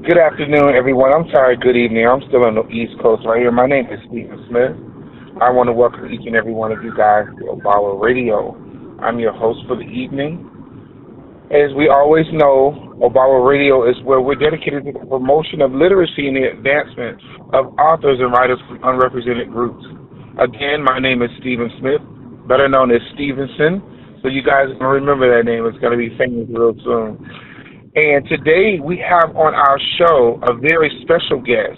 Good afternoon, everyone. I'm sorry, good evening. I'm still on the East Coast right here. My name is Stephen Smith. I want to welcome each and every one of you guys to Obawa Radio. I'm your host for the evening. As we always know, Obawa Radio is where we're dedicated to the promotion of literacy and the advancement of authors and writers from unrepresented groups. Again, my name is Stephen Smith, better known as Stevenson. So you guys can remember that name. It's going to be famous real soon. And today we have on our show a very special guest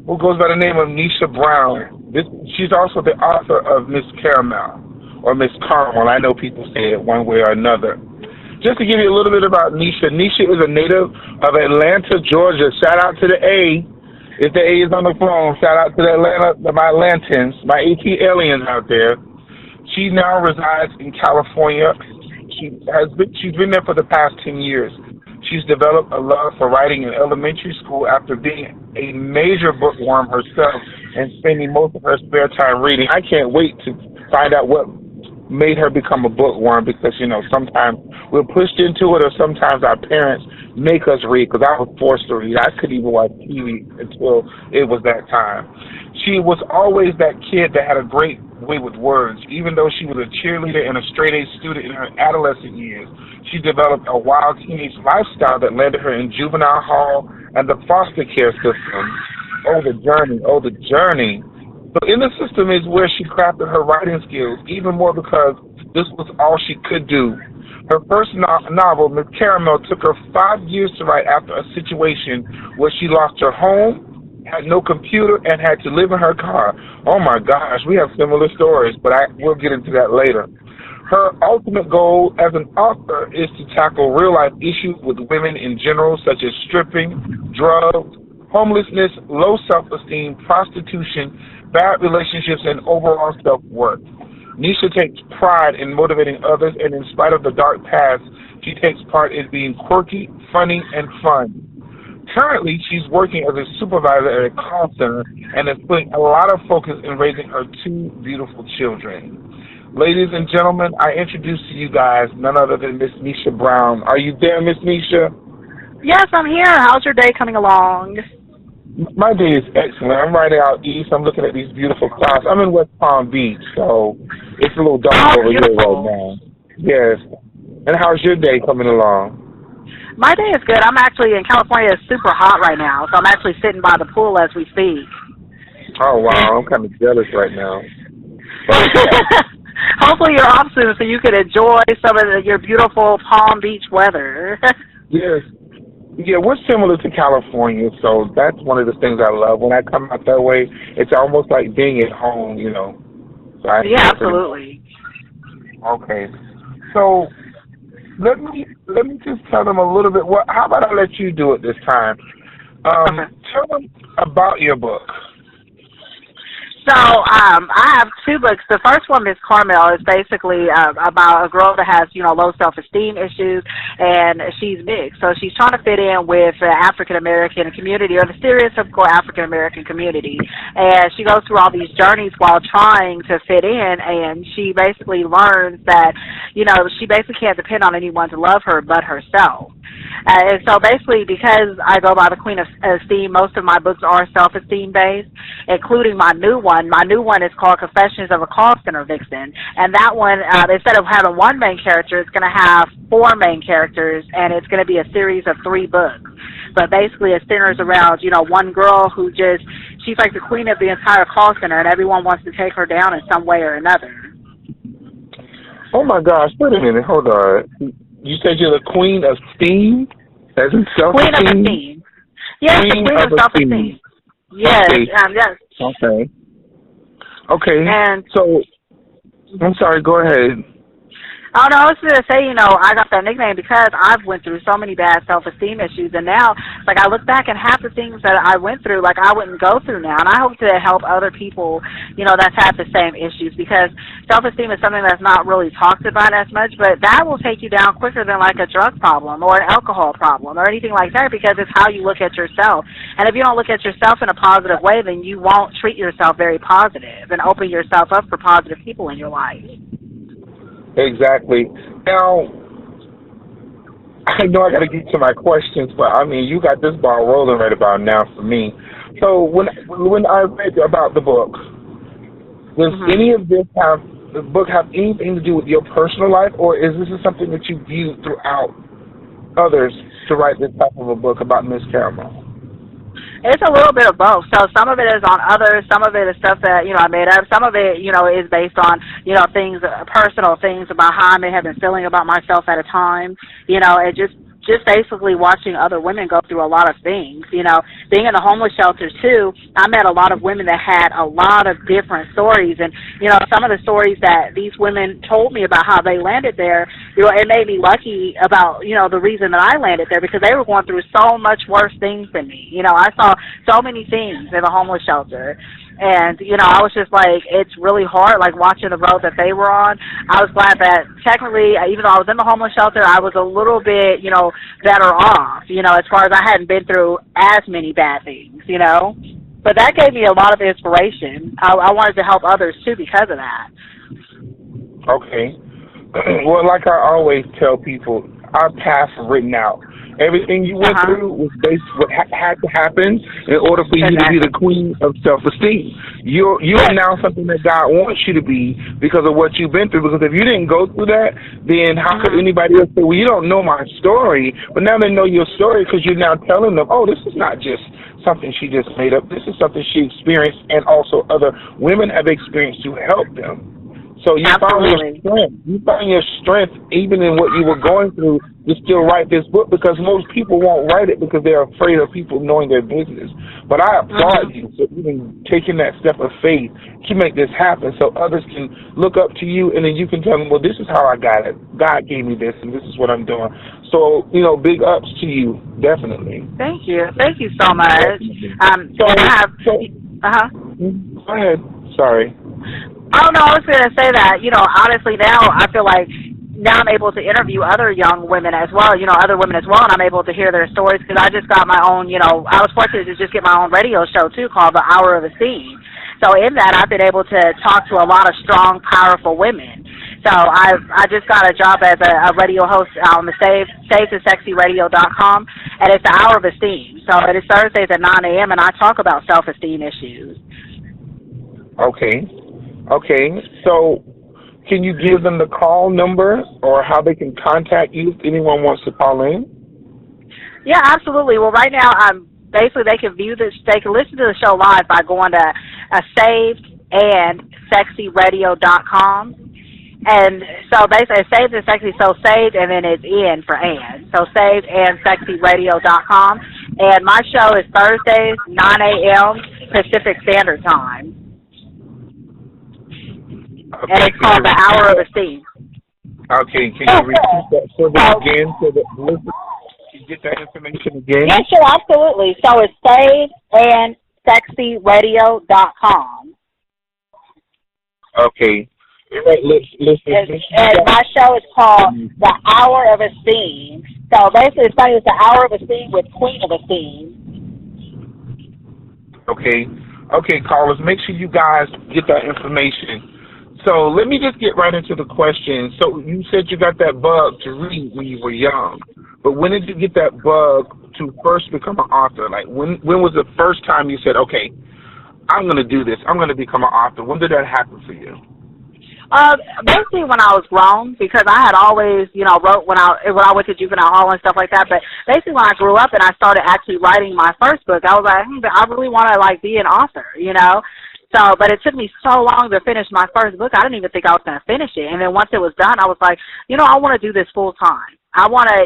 who goes by the name of Nisha Brown. She's also the author of Miss Caramel, or Miss Caramel. I know people say it one way or another. Just to give you a little bit about Nisha, Nisha is a native of Atlanta, Georgia. Shout out to the A. If the A is on the phone, shout out to my Atlantans, my AT aliens out there. She now resides in California. She's been there for the past 10 years. She's developed a love for writing in elementary school after being a major bookworm herself and spending most of her spare time reading. I can't wait to find out what made her become a bookworm because, sometimes we're pushed into it or sometimes our parents make us read because I was forced to read. I couldn't even watch TV until it was that time. She was always that kid that had a great way with words. Even though she was a cheerleader and a straight-A student in her adolescent years, she developed a wild teenage lifestyle that landed her in juvenile hall and the foster care system. Oh, the journey. Oh, the journey. So in the system is where she crafted her writing skills, even more because this was all she could do. Her first novel, Miss Caramel, took her 5 years to write after a situation where she lost her home, had no computer, and had to live in her car. Oh my gosh, we have similar stories, but we'll get into that later. Her ultimate goal as an author is to tackle real-life issues with women in general, such as stripping, drugs, homelessness, low self-esteem, prostitution, bad relationships, and overall self-worth. Nisha takes pride in motivating others, and in spite of the dark past, she takes part in being quirky, funny, and fun. Currently, she's working as a supervisor at a call center and is putting a lot of focus in raising her two beautiful children. Ladies and gentlemen, I introduce to you guys none other than Miss Nisha Brown. Are you there, Miss Nisha? Yes, I'm here. How's your day coming along? My day is excellent. I'm riding out east. I'm looking at these beautiful clouds. I'm in West Palm Beach, so it's a little dark over here right now. Yes. And how's your day coming along? My day is good. I'm actually in California. It's super hot right now, so I'm actually sitting by the pool as we speak. Oh, wow. I'm kind of jealous right now. Hopefully you're off soon so you can enjoy some of your beautiful Palm Beach weather. Yes. Yeah, we're similar to California, so that's one of the things I love. When I come out that way, it's almost like being at home, So yeah, absolutely. Okay. So let me just tell them a little bit. How about I let you do it this time? Okay. Tell them about your book. So I have two books. The first one, Miss Caramel, is basically about a girl that has, low self-esteem issues, and she's mixed. So she's trying to fit in with the African-American community or the stereotypical African-American community. And she goes through all these journeys while trying to fit in, and she basically learns that, she basically can't depend on anyone to love her but herself. And so basically, because I go by the Queen of Esteem, most of my books are self-esteem based, including my new one. My new one is called Confessions of a Call Center Vixen. And that one, instead of having one main character, it's going to have four main characters, and it's going to be a series of 3 books. But basically, it centers around, one girl who she's like the queen of the entire call center, and everyone wants to take her down in some way or another. Oh, my gosh. Wait a minute. Hold on. You said you're the Queen of Steam? As in self-esteem? Queen of Esteem. Yes, Queen the Queen of Self-Esteem. Yes, okay. Yes. Okay. Okay. And so, I'm sorry, go ahead. Oh, no, I was going to say, I got that nickname because I've went through so many bad self-esteem issues, and now, I look back and half the things that I went through, I wouldn't go through now, and I hope to help other people, that's had the same issues, because self-esteem is something that's not really talked about as much, but that will take you down quicker than, a drug problem or an alcohol problem or anything like that, because it's how you look at yourself. And if you don't look at yourself in a positive way, then you won't treat yourself very positive and open yourself up for positive people in your life. Exactly. Now, I know I got to get to my questions, but I mean, you got this ball rolling right about now for me. So when I read about the book, does any of this have the book have anything to do with your personal life, or is this something that you viewed throughout others to write this type of a book about Miss Caramel? It's a little bit of both. So some of it is on others. Some of it is stuff that, I made up. Some of it, is based on, things, personal things about how I may have been feeling about myself at a time. And just basically watching other women go through a lot of things. Being in the homeless shelter, too, I met a lot of women that had a lot of different stories. And, some of the stories that these women told me about how they landed there, it made me lucky about, the reason that I landed there, because they were going through so much worse things than me. I saw so many things in the homeless shelter. And, I was just like, it's really hard, like, watching the road that they were on. I was glad that technically, even though I was in the homeless shelter, I was a little bit, better off, as far as I hadn't been through as many bad things, But that gave me a lot of inspiration. I wanted to help others, too, because of that. Okay. Well, like I always tell people, our paths are written out. Everything you went through was based what had to happen in order for you to be the queen of self-esteem. You're now something that God wants you to be because of what you've been through. Because if you didn't go through that, then how could anybody else say, well, you don't know my story? But now they know your story because you're now telling them, oh, this is not just something she just made up. This is something she experienced and also other women have experienced to help them. So you found your strength. You found your strength even in what you were going through to still write this book, because most people won't write it because they're afraid of people knowing their business. But I applaud you for even taking that step of faith to make this happen so others can look up to you, and then you can tell them, well, this is how I got it. God gave me this, and this is what I'm doing. So, big ups to you, definitely. Thank you. Thank you so much. Go ahead. Sorry. Oh, no, I was going to say that, honestly, now I feel like now I'm able to interview other young women as well, other women as well, and I'm able to hear their stories because I just got my own, I was fortunate to just get my own radio show, too, called The Hour of Esteem. So in that, I've been able to talk to a lot of strong, powerful women. So I just got a job as a radio host on the SaveTheSexyRadio.com, and it's The Hour of Esteem. So it is Thursdays at 9 a.m., and I talk about self-esteem issues. Okay, so can you give them the call number or how they can contact you if anyone wants to call in? Yeah, absolutely. Well, right now, basically they can they can listen to the show live by going to SavedandSexyRadio.com. And so basically, Saved and Sexy, so saved, and then it's in for and. So SavedandSexyRadio.com. And my show is Thursdays, 9 a.m. Pacific Standard Time. Okay, and it's called The Hour of Esteem. Okay, can you repeat that for them again so that listeners can get that information again? Yeah, sure, absolutely. So it's SavedandSexyRadio.com. Okay. And my show is called The Hour of Esteem. So basically it's funny, it's The Hour of Esteem with Queen of Esteem. Okay, callers, make sure you guys get that information. So let me just get right into the question. So you said you got that bug to read when you were young, but when did you get that bug to first become an author? Like when was the first time you said, okay, I'm going to do this, I'm going to become an author? When did that happen for you? Basically when I was grown, because I had always, wrote when I went to juvenile hall and stuff like that. But basically when I grew up and I started actually writing my first book, I was like, I really want to be an author, So, but it took me so long to finish my first book, I didn't even think I was going to finish it. And then once it was done, I was like, I want to do this full time. I want to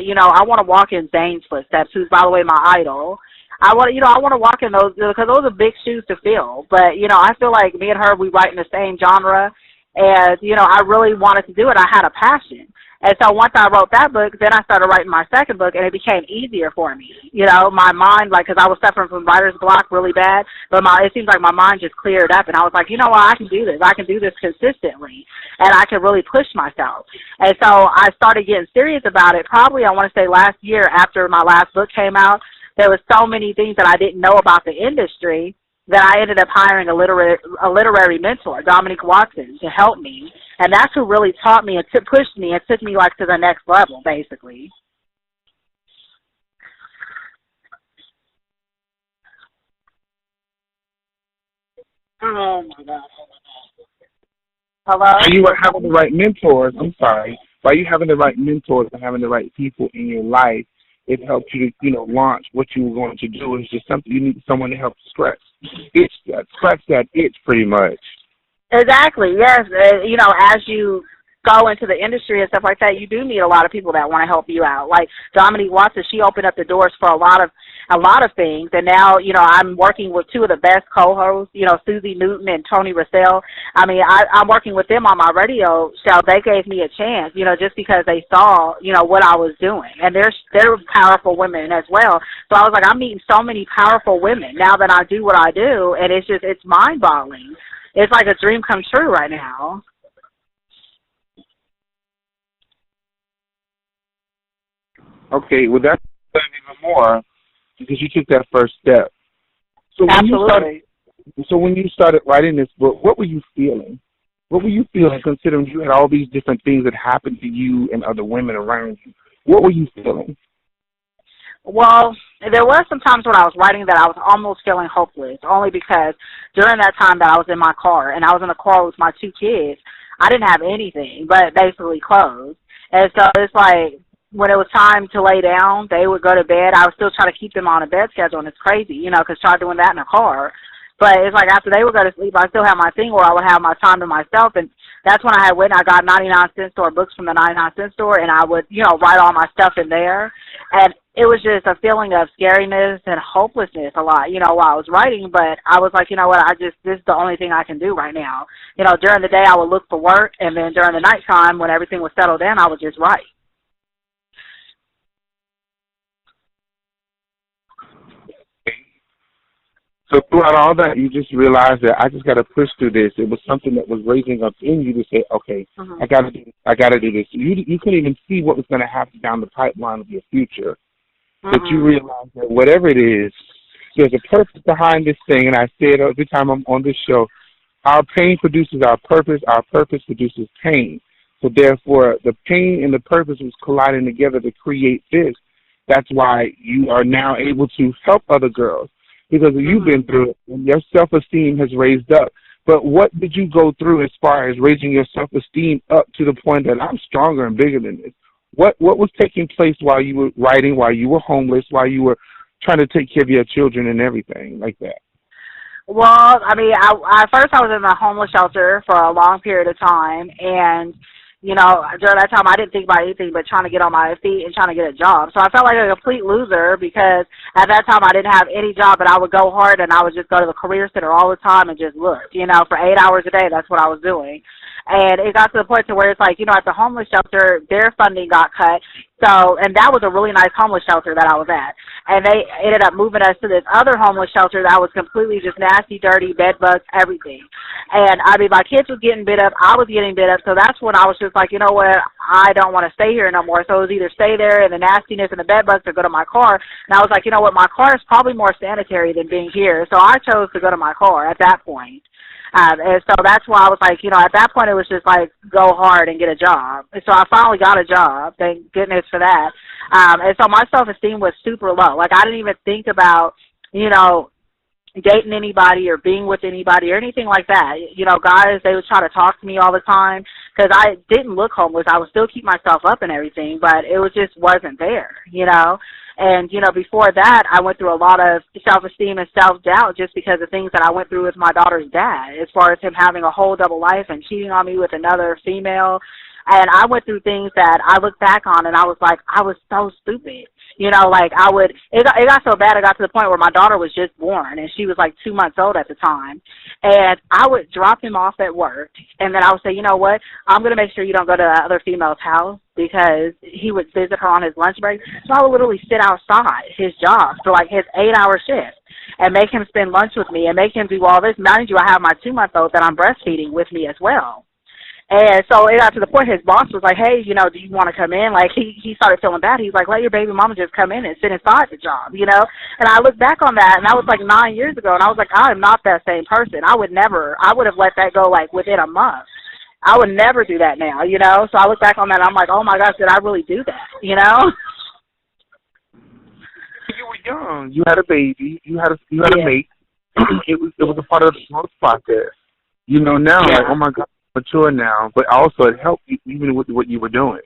walk in Zane's footsteps, who's, by the way, my idol. I want to walk in those, because those are big shoes to fill. But, I feel like me and her, we write in the same genre. And, I really wanted to do it. I had a passion. And so once I wrote that book, then I started writing my second book, and it became easier for me. My mind, because I was suffering from writer's block really bad, but it seems like my mind just cleared up, and I was like, what, I can do this. I can do this consistently, and I can really push myself. And so I started getting serious about it probably, I want to say, last year after my last book came out. There was so many things that I didn't know about the industry that I ended up hiring a literary mentor, Dominique Watson, to help me. And that's who really taught me and pushed me and took me to the next level, basically. Oh my God. Hello? Are you having the right mentors? I'm sorry. By you having the right mentors and having the right people in your life, it helps you to, launch what you were going to do. It's just something you need someone to help scratch that itch pretty much. Exactly. Yes. As you go into the industry and stuff like that, you do meet a lot of people that want to help you out. Like Dominique Watson, she opened up the doors for a lot of things, and now I'm working with two of the best co-hosts, Susie Newton and Tony Russell. I mean, I'm working with them on my radio show. They gave me a chance, just because they saw what I was doing, and they're powerful women as well. So I was like, I'm meeting so many powerful women now that I do what I do, and it's mind-boggling. It's like a dream come true right now. Okay, well that's even more because you took that first step. So Absolutely. When you started writing this book, what were you feeling? What were you feeling considering you had all these different things that happened to you and other women around you? What were you feeling? Well, there was some times when I was writing that I was almost feeling hopeless, only because during that time that I was in my car, and I was in the car with my two kids, I didn't have anything but basically clothes. And so it's like, when it was time to lay down, they would go to bed. I would still try to keep them on a bed schedule, and it's crazy, because try doing that in a car. But it's like after they would go to sleep, I still have my thing where I would have my time to myself, and that's when I went and I got 99-cent store books from the 99-cent store, and I would, write all my stuff in there. And it was just a feeling of scariness and hopelessness a lot, while I was writing. But I was like, you know what, this is the only thing I can do right now. During the day I would look for work, and then during the nighttime when everything was settled in, I would just write. So throughout all that, you just realized that I just got to push through this. It was something that was raising up in you to say, okay, I got to do this. You couldn't even see what was going to happen down the pipeline of your future. But you realized that whatever it is, there's a purpose behind this thing. And I say it every time I'm on this show, our pain produces our purpose produces pain. So therefore, the pain and the purpose was colliding together to create this. That's why you are now able to help other girls. Because you've been through it, and your self-esteem has raised up. But what did you go through as far as raising your self-esteem up to the point that I'm stronger and bigger than this? What was taking place while you were writing, while you were homeless, while you were trying to take care of your children and everything like that? Well, I mean, first I was in the homeless shelter for a long period of time, and during that time I didn't think about anything but trying to get on my feet and trying to get a job. So I felt like a complete loser because at that time I didn't have any job, but I would go hard and I would just go to the career center all the time and just look, for 8 hours a day. That's what I was doing. And it got to the point to where it's like, at the homeless shelter, their funding got cut. So, and that was a really nice homeless shelter that I was at. And they ended up moving us to this other homeless shelter that was completely just nasty, dirty, bed bugs, everything. And I mean, my kids was getting bit up. I was getting bit up. So that's when I was just like, you know what? I don't want to stay here no more. So it was either stay there in the nastiness and the bed bugs or go to my car. And I was like, you know what? My car is probably more sanitary than being here. So I chose to go to my car at that point. And so that's why I was like, at that point it was just like go hard and get a job. And so I finally got a job. Thank goodness for that. And so my self-esteem was super low. Like I didn't even think about, dating anybody or being with anybody or anything like that. Guys, they would try to talk to me all the time because I didn't look homeless. I would still keep myself up and everything, but it was just wasn't there, And, before that, I went through a lot of self-esteem and self-doubt just because of things that I went through with my daughter's dad, as far as him having a whole double life and cheating on me with another female. And I went through things that I look back on and I was like, I was so stupid. It got so bad, it got to the point where my daughter was just born and she was like 2 months old at the time. And I would drop him off at work and then I would say, you know what, I'm going to make sure you don't go to the other female's house because he would visit her on his lunch break. So I would literally sit outside his job for like his 8-hour shift and make him spend lunch with me and make him do all this. Mind you, I have my 2-month-old that I'm breastfeeding with me as well. And so it got to the point his boss was like, hey, do you want to come in? Like, he started feeling bad. He's like, let your baby mama just come in and sit inside the job, And I look back on that, and that was like 9 years ago, and I was like, I am not that same person. I would have let that go, like, within a month. I would never do that now, So I look back on that, and I'm like, oh, my gosh, did I really do that, You were young. You had a baby. You had a mate. it was a part of the growth process. Now, like, Yeah. oh my God, I'm mature now. But also it helped you even with what you were doing,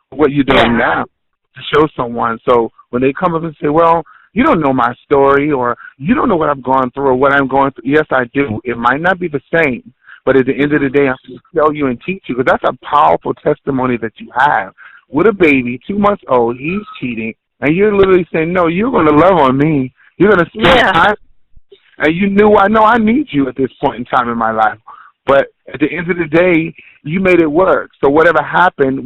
what you're doing Yeah. now, to show someone. So when they come up and say, well, you don't know my story, or you don't know what I've gone through or what I'm going through. Yes, I do. It might not be the same, but at the end of the day, I'm going to tell you and teach you, because that's a powerful testimony that you have. With a baby, 2 months old, he's cheating, and you're literally saying, no, you're going to love on me. You're going to spend Yeah. time. And you knew, I know I need you at this point in time in my life. But at the end of the day, you made it work. So whatever happened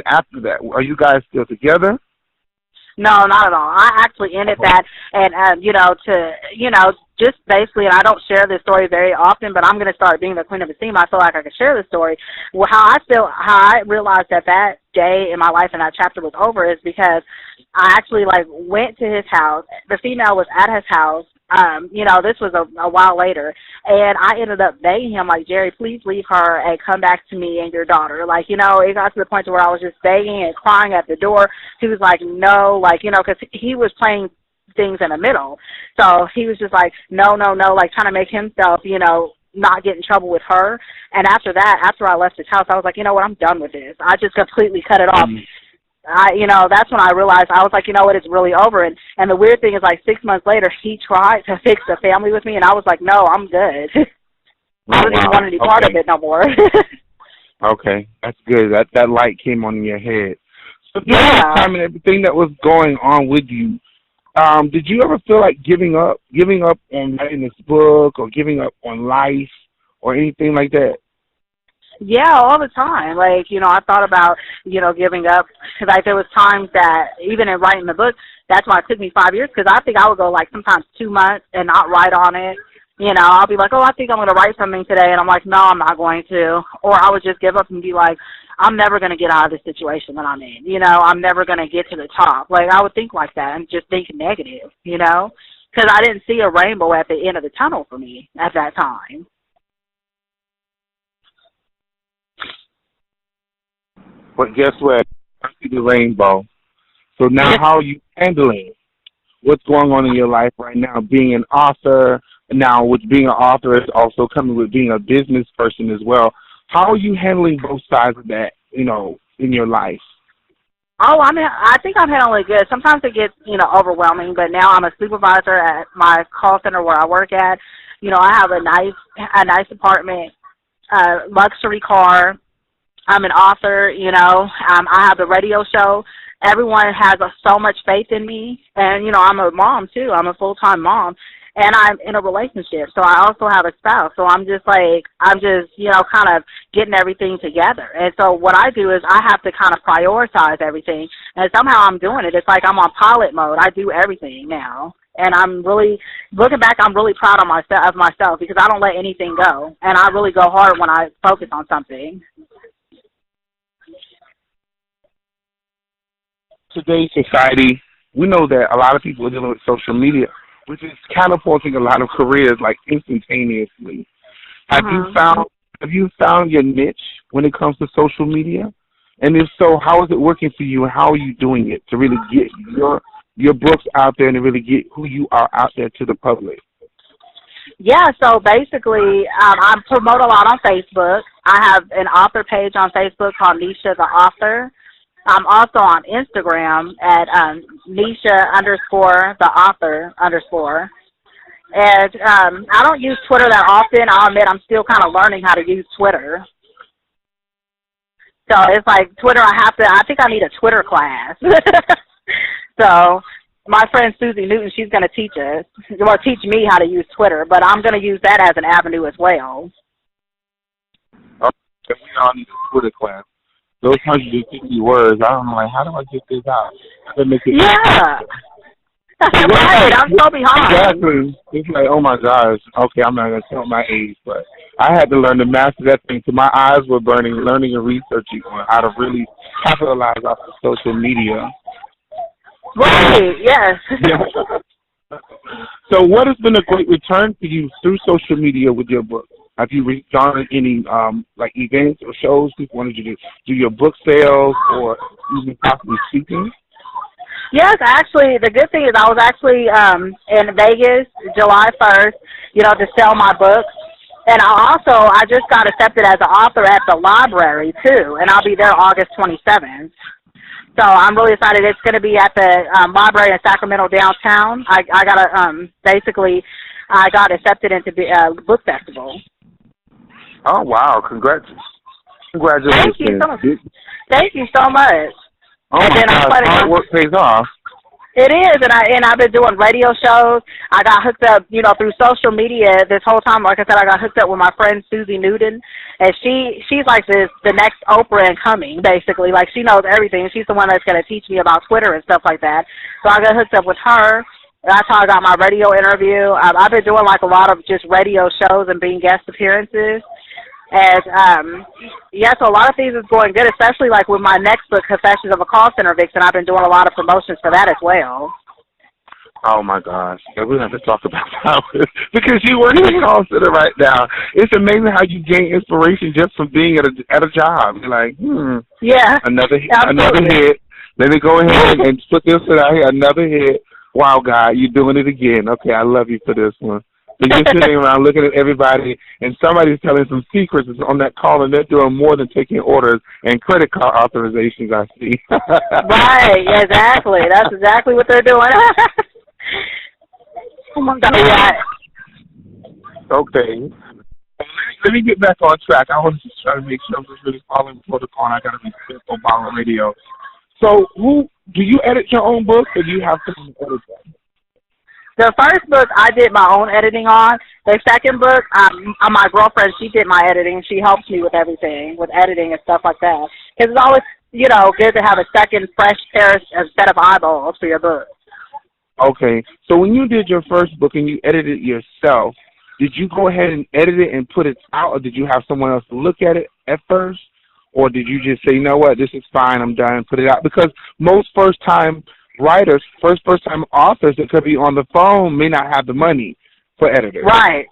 after that? Are you guys still together? No, not at all. I actually ended that, and just basically, and I don't share this story very often, but I'm going to start being the queen of esteem. I feel like I can share this story. Well, how I realized that day in my life and that chapter was over is because I actually went to his house. The female was at his house. This was a while later, and I ended up begging him, like, Jerry, please leave her and come back to me and your daughter. It got to the point where I was just begging and crying at the door. He was like, no, because he was playing things in the middle. So he was just like, no, trying to make himself, not get in trouble with her. And after that, after I left his house, I was like, you know what, I'm done with this. I just completely cut it off. That's when I realized, I was like, you know what, it's really over. And the weird thing is, 6 months later, he tried to fix the family with me, and I was like, no, I'm good. I don't even want any part of it no more. Okay, that's good. That light came on in your head. So during Yeah. that time and everything that was going on with you, did you ever feel like giving up on writing this book, or giving up on life, or anything like that? Yeah, all the time. I thought about, giving up. There was times that, even in writing the book, that's why it took me 5 years, because I think I would go, sometimes 2 months and not write on it. I'll be like, oh, I think I'm going to write something today, and I'm like, no, I'm not going to. Or I would just give up and be like, I'm never going to get out of this situation that I'm in. I'm never going to get to the top. I would think like that and just think negative, because I didn't see a rainbow at the end of the tunnel for me at that time. But guess what? I see the rainbow. So now, how are you handling what's going on in your life right now? Being an author, now with being an author is also coming with being a business person as well. How are you handling both sides of that, in your life? Oh, I think I'm handling it good. Sometimes it gets, overwhelming, but now I'm a supervisor at my call center where I work at. I have a nice apartment, luxury car. I'm an author, I have the radio show. Everyone has so much faith in me. And, I'm a mom, too. I'm a full-time mom. And I'm in a relationship. So I also have a spouse. So I'm just, kind of getting everything together. And so what I do is I have to kind of prioritize everything. And somehow I'm doing it. It's like I'm on pilot mode. I do everything now. And I'm really, looking back, I'm really proud of myself because I don't let anything go. And I really go hard when I focus on something. Today's society, we know that a lot of people are dealing with social media, which is catapulting a lot of careers instantaneously. Have you found your niche when it comes to social media? And if so, how is it working for you, and how are you doing it to really get your books out there and to really get who you are out there to the public? Yeah, so basically, I promote a lot on Facebook. I have an author page on Facebook called Nisha the Author. I'm also on Instagram at Nisha_the author_. And I don't use Twitter that often. I'll admit I'm still kind of learning how to use Twitter. So it's like Twitter, I think I need a Twitter class. So my friend Susie Newton, she's going to teach me how to use Twitter, but I'm going to use that as an avenue as well. Okay, we all need a Twitter class. Those 150 words, I don't know, how do I get this out? Yeah. Right, I'm so behind. Exactly. It's like, oh my gosh. Okay, I'm not going to tell my age, but I had to learn to master that thing. So my eyes were burning, learning and researching on how to really capitalize off of social media. Right, yes. Yeah. So what has been a great return for you through social media with your book? Have you done any events or shows people wanted you to do your book sales or even possibly speaking? Yes, actually, the good thing is I was actually in Vegas July 1st, to sell my books. And I just got accepted as an author at the library, too, and I'll be there August 27th. So I'm really excited. It's going to be at the library in Sacramento downtown. I got basically, I got accepted into the book festival. Oh, wow. Congratulations. Thank you so much. Thank you so much. Oh, and my then God. Hard work pays off. It is, and I've been doing radio shows. I got hooked up, through social media this whole time. Like I said, I got hooked up with my friend Susie Newton, and she's like the next Oprah incoming, basically. Like, she knows everything. She's the one that's going to teach me about Twitter and stuff like that. So I got hooked up with her. That's how I got my radio interview. I've been doing like a lot of just radio shows and being guest appearances. And, so a lot of things is going good, especially like with my next book, Confessions of a Call Center Vixen. I've been doing a lot of promotions for that as well. Oh, my gosh. Yeah, we have to talk about that because you work in a call center right now. It's amazing how you gain inspiration just from being at a job. You're like, yeah, another hit. Let me go ahead and put this out here. Another hit. Wow, God, you're doing it again. Okay, I love you for this one. So you're sitting around looking at everybody, and somebody's telling some secrets on that call, and they're doing more than taking orders and credit card authorizations, I see. Right, exactly. That's exactly what they're doing. Oh, my God. Yeah. Okay. Let me get back on track. I want to just try to make sure I'm just really following protocol, and I got to be careful about radio. So do you edit your own books, or do you have someone to edit them? The first book I did my own editing on. The second book, my girlfriend, she did my editing. She helps me with everything, with editing and stuff like that. Because it's always, good to have a second, fresh set of eyeballs for your book. Okay. So when you did your first book and you edited it yourself, did you go ahead and edit it and put it out, or did you have someone else look at it at first? Or did you just say, you know what, this is fine, I'm done, and put it out? Because most first-time writers, first-time authors that could be on the phone may not have the money for editors. Right.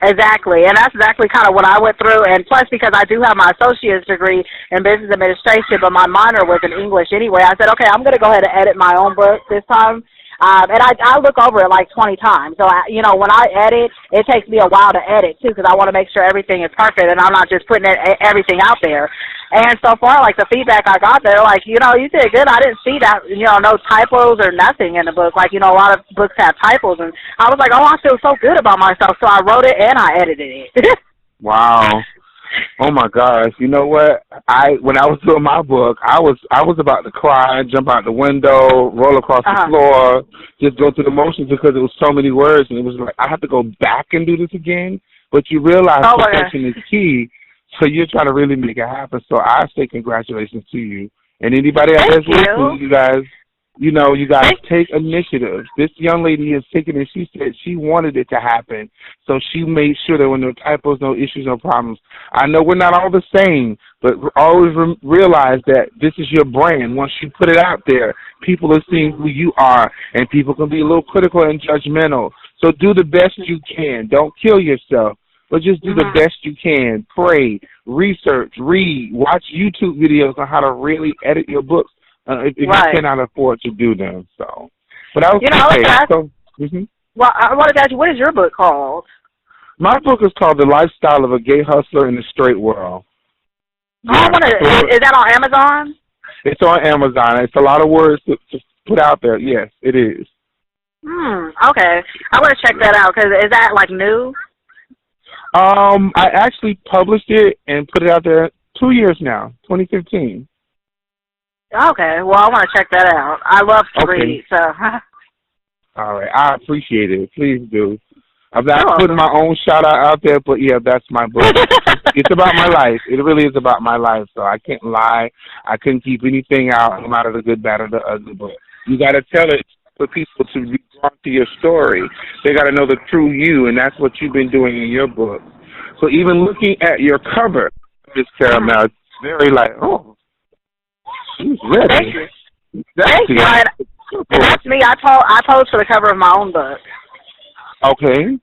Exactly. And that's exactly kind of what I went through. And plus, because I do have my associate's degree in business administration, but my minor was in English anyway, I said, okay, I'm going to go ahead and edit my own book this time. And I look over it like 20 times. So, when I edit, it takes me a while to edit, too, because I want to make sure everything is perfect and I'm not just putting everything out there. And so far, like, the feedback I got there, like, you did good. I didn't see that, no typos or nothing in the book. Like, a lot of books have typos. And I was like, oh, I feel so good about myself. So I wrote it and I edited it. Wow. Oh my gosh! You know what? When I was doing my book, I was about to cry, jump out the window, roll across the floor, just go through the motions because it was so many words, and it was like I have to go back and do this again. But you realize perfection is key, so you're trying to really make it happen. So I say congratulations to you and anybody out there listening. You guys. You guys take initiative. This young lady is taking it. She said she wanted it to happen. So she made sure there were no typos, no issues, no problems. I know we're not all the same, but always realize that this is your brand. Once you put it out there, people are seeing who you are, and people can be a little critical and judgmental. So do the best you can. Don't kill yourself, but just do the best you can. Pray, research, read, watch YouTube videos on how to really edit your books. If you cannot afford to do them, so. But I was Well, I wanted to ask you, what is your book called? My book is called The Lifestyle of a Gay Hustler in the Straight World. Yeah. Is that on Amazon? It's on Amazon. It's a lot of words to put out there. Yes, it is. Okay. I want to check that out, because is that, like, new? I actually published it and put it out there 2 years now, 2015. Okay, well, I want to check that out. I love to read, so. All right, I appreciate it. Please do. I'm not putting my own shout-out out there, but, yeah, that's my book. It's about my life. It really is about my life, so I can't lie. I couldn't keep anything out, no matter the good, bad, or the ugly, but you got to tell it for people to be drawn to your story. They got to know the true you, and that's what you've been doing in your book. So even looking at your cover, Miss Caramel, it's very like, oh. She's ready. Thank you. Thank you. And that's me. I posed for the cover of my own book. Okay.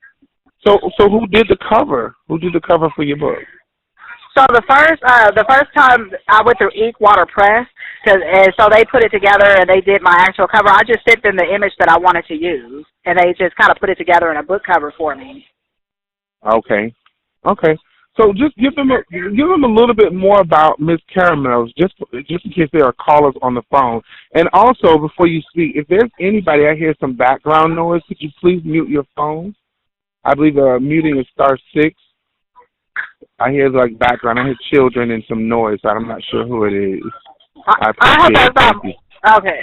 So who did the cover? Who did the cover for your book? So the first time I went through Inkwater Press, And so they put it together and they did my actual cover. I just sent them the image that I wanted to use, and they just kind of put it together in a book cover for me. Okay. Okay. So just give them a little bit more about Miss Caramels, just in case there are callers on the phone. And also, before you speak, if there's anybody, I hear some background noise, could you please mute your phone? I believe muting is *6. I hear like background. I hear children and some noise. I'm not sure who it is. I hope that's not. Okay.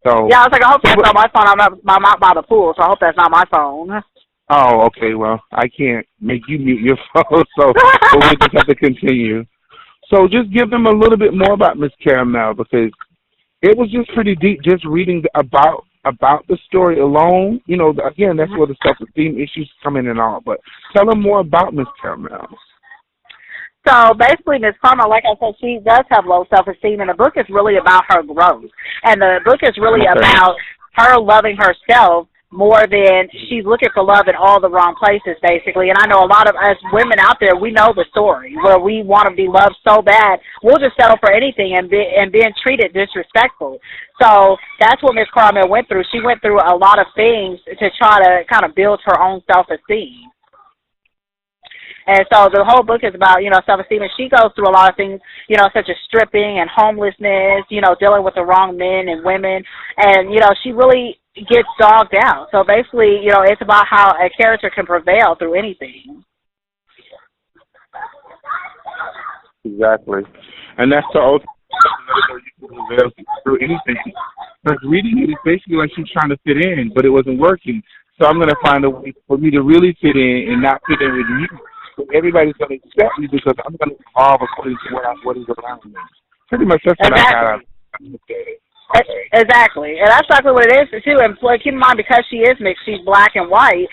So yeah, I was like, I hope that's not my phone. I'm out by the pool, so I hope that's not my phone. Oh, okay. Well, I can't make you mute your phone, so we'll just have to continue. So just give them a little bit more about Miss Caramel, because it was just pretty deep just reading about the story alone. You know, again, that's where the self-esteem issues come in and all. But tell them more about Miss Caramel. So basically, Miss Carmel, like I said, she does have low self-esteem, and the book is really about her growth. And the book is really about her loving herself more than she's looking for love in all the wrong places, basically. And I know a lot of us women out there, we know the story where we want to be loved so bad, we'll just settle for anything and being treated disrespectful. So that's what Miss Carmel went through. She went through a lot of things to try to kind of build her own self-esteem. And so the whole book is about, you know, self-esteem, and she goes through a lot of things, you know, such as stripping and homelessness, you know, dealing with the wrong men and women. And, you know, she really gets dogged out. So basically, you know, it's about how a character can prevail through anything. Exactly. And that's the ultimate, you can prevail through anything. Because reading it is basically like she's trying to fit in, but it wasn't working. So I'm going to find a way for me to really fit in and not fit in with you. So everybody's going to accept me because I'm going to evolve according to what is around me. Pretty much that's what I got. Exactly, and that's exactly what it is too. And keep in mind, because she is mixed, she's black and white,